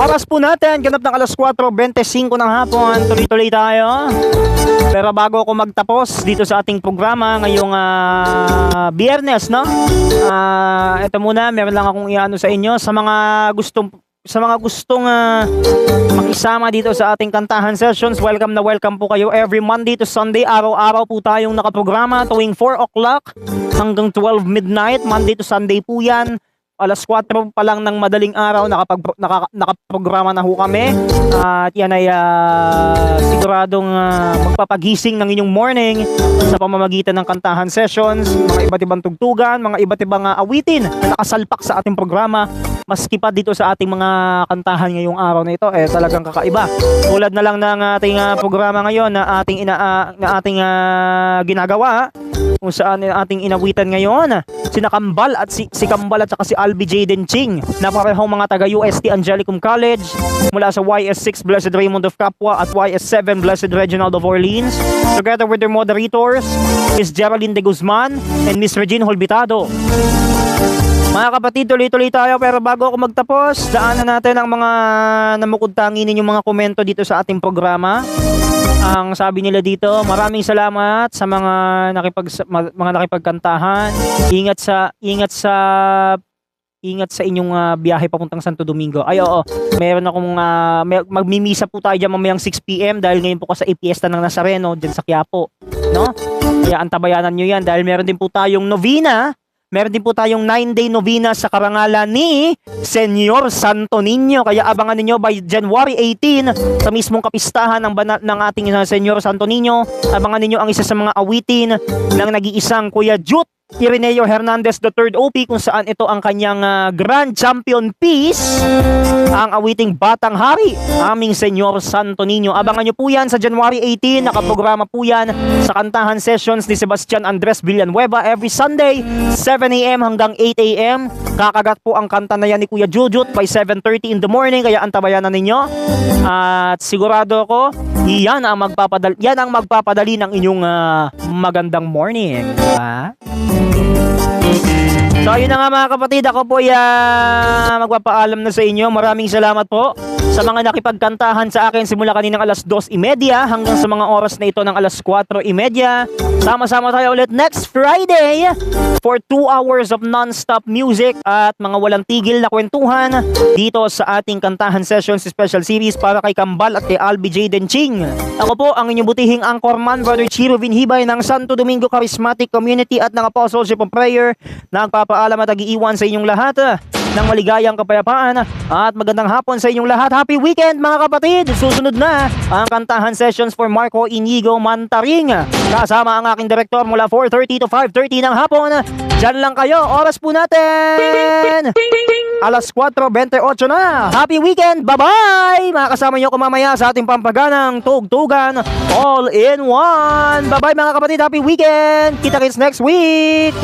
Oras po natin, ganap ng alas 4:25 ng hapon. Tuloy-tuloy tayo. Pero bago ako magtapos dito sa ating programa ngayong Biyernes, no? Ito muna, meron lang akong iano sa inyo sa mga gustong makisama dito sa ating kantahan sessions. Welcome na welcome po kayo every Monday to Sunday. Araw-araw po tayong nakaprograma tuwing 4 o'clock hanggang 12 midnight. Monday to Sunday po yan. Alas 4 pa lang ng madaling araw nakaprograma na ho kami. At yan ay siguradong magpapagising ng inyong morning sa pamamagitan ng kantahan sessions, mga iba't ibang tugtugan, mga iba't ibang awitin na nakasalpak sa ating programa. Maski pa dito sa ating mga kantahan ngayong araw na ito, talagang kakaiba. Tulad na lang ng ating programa ngayon na ating ginagawa, kung saan ating inawitan ngayon si Kambal at si Kambal at saka si Albi Jaden Ching na parehong mga taga UST Angelicum College mula sa YS6 Blessed Raymond of Capua at YS7 Blessed Reginald of Orleans, together with their moderators Miss Geraldine de Guzman and Miss Regine Holbitado. Mga kapatid, tuloy-tuloy tayo, pero bago ako magtapos, daanan natin ang mga namukod-tangi ninyong mga komento dito sa ating programa. Ang sabi nila dito, maraming salamat sa mga nakipagkantahan. Ingat sa inyong biyahe papuntang Santo Domingo. Ay oo, meron akong magmimisa po tayo diyan mamayang 6 PM dahil ngayon po kasi ay Fiesta ng Nazareno diyan sa Quiapo, no? Kaya antabayanan niyo 'yan dahil meron din po tayong novena. Meron din po tayong 9-day novena sa karangalan ni Senyor Santo Niño. Kaya abangan ninyo by January 18 sa mismong kapistahan ng ating Senyor Santo Niño. Abangan ninyo ang isa sa mga awitin ng nag-iisang Kuya Jut Ireneo Hernandez III OP, kung saan ito ang kanyang grand champion piece, ang awiting Batang Hari, aming Senyor Santo Niño. Abangan nyo po yan sa January 18. Nakaprograma po yan sa kantahan sessions ni Sebastian Andres Villanueva every Sunday 7 AM hanggang 8 AM. Kakagat po ang kanta na yan ni Kuya Jujut by 7:30 in the morning, kaya antabayanan ninyo. At sigurado ako yan ang magpapadali ng inyong magandang morning, diba? So yun na nga mga kapatid, ako po magpapaalam na sa inyo. Maraming salamat po sa mga nakipagkantahan sa akin simula kaninang alas 2:30 hanggang sa mga oras na ito ng alas 4:30. Sama-sama tayo ulit next Friday for 2 hours of non-stop music at mga walang tigil na kwentuhan dito sa ating kantahan sessions special series para kay Kambal at kay Albi Jaden Ching. Ako po ang inyong butihing anchorman, Brother Chiro Vinhibay ng Santo Domingo Charismatic Community at ng Apostleship of Prayer. Nagpapaalam at nag-iiwan sa inyong lahat ng maligayang kapayapaan at magandang hapon sa inyong lahat. Happy weekend mga kapatid! Susunod na ang kantahan sessions for Marco Inigo Mantaring. Kasama ang aking direktor mula 4:30 to 5:30 ng hapon. Diyan lang kayo. Oras po natin alas 4:28 na. Happy weekend! Bye-bye! Makakasama nyo ko mamaya sa ating pampaganang tugtugan all in one. Bye-bye mga kapatid! Happy weekend! Kita-kits next week!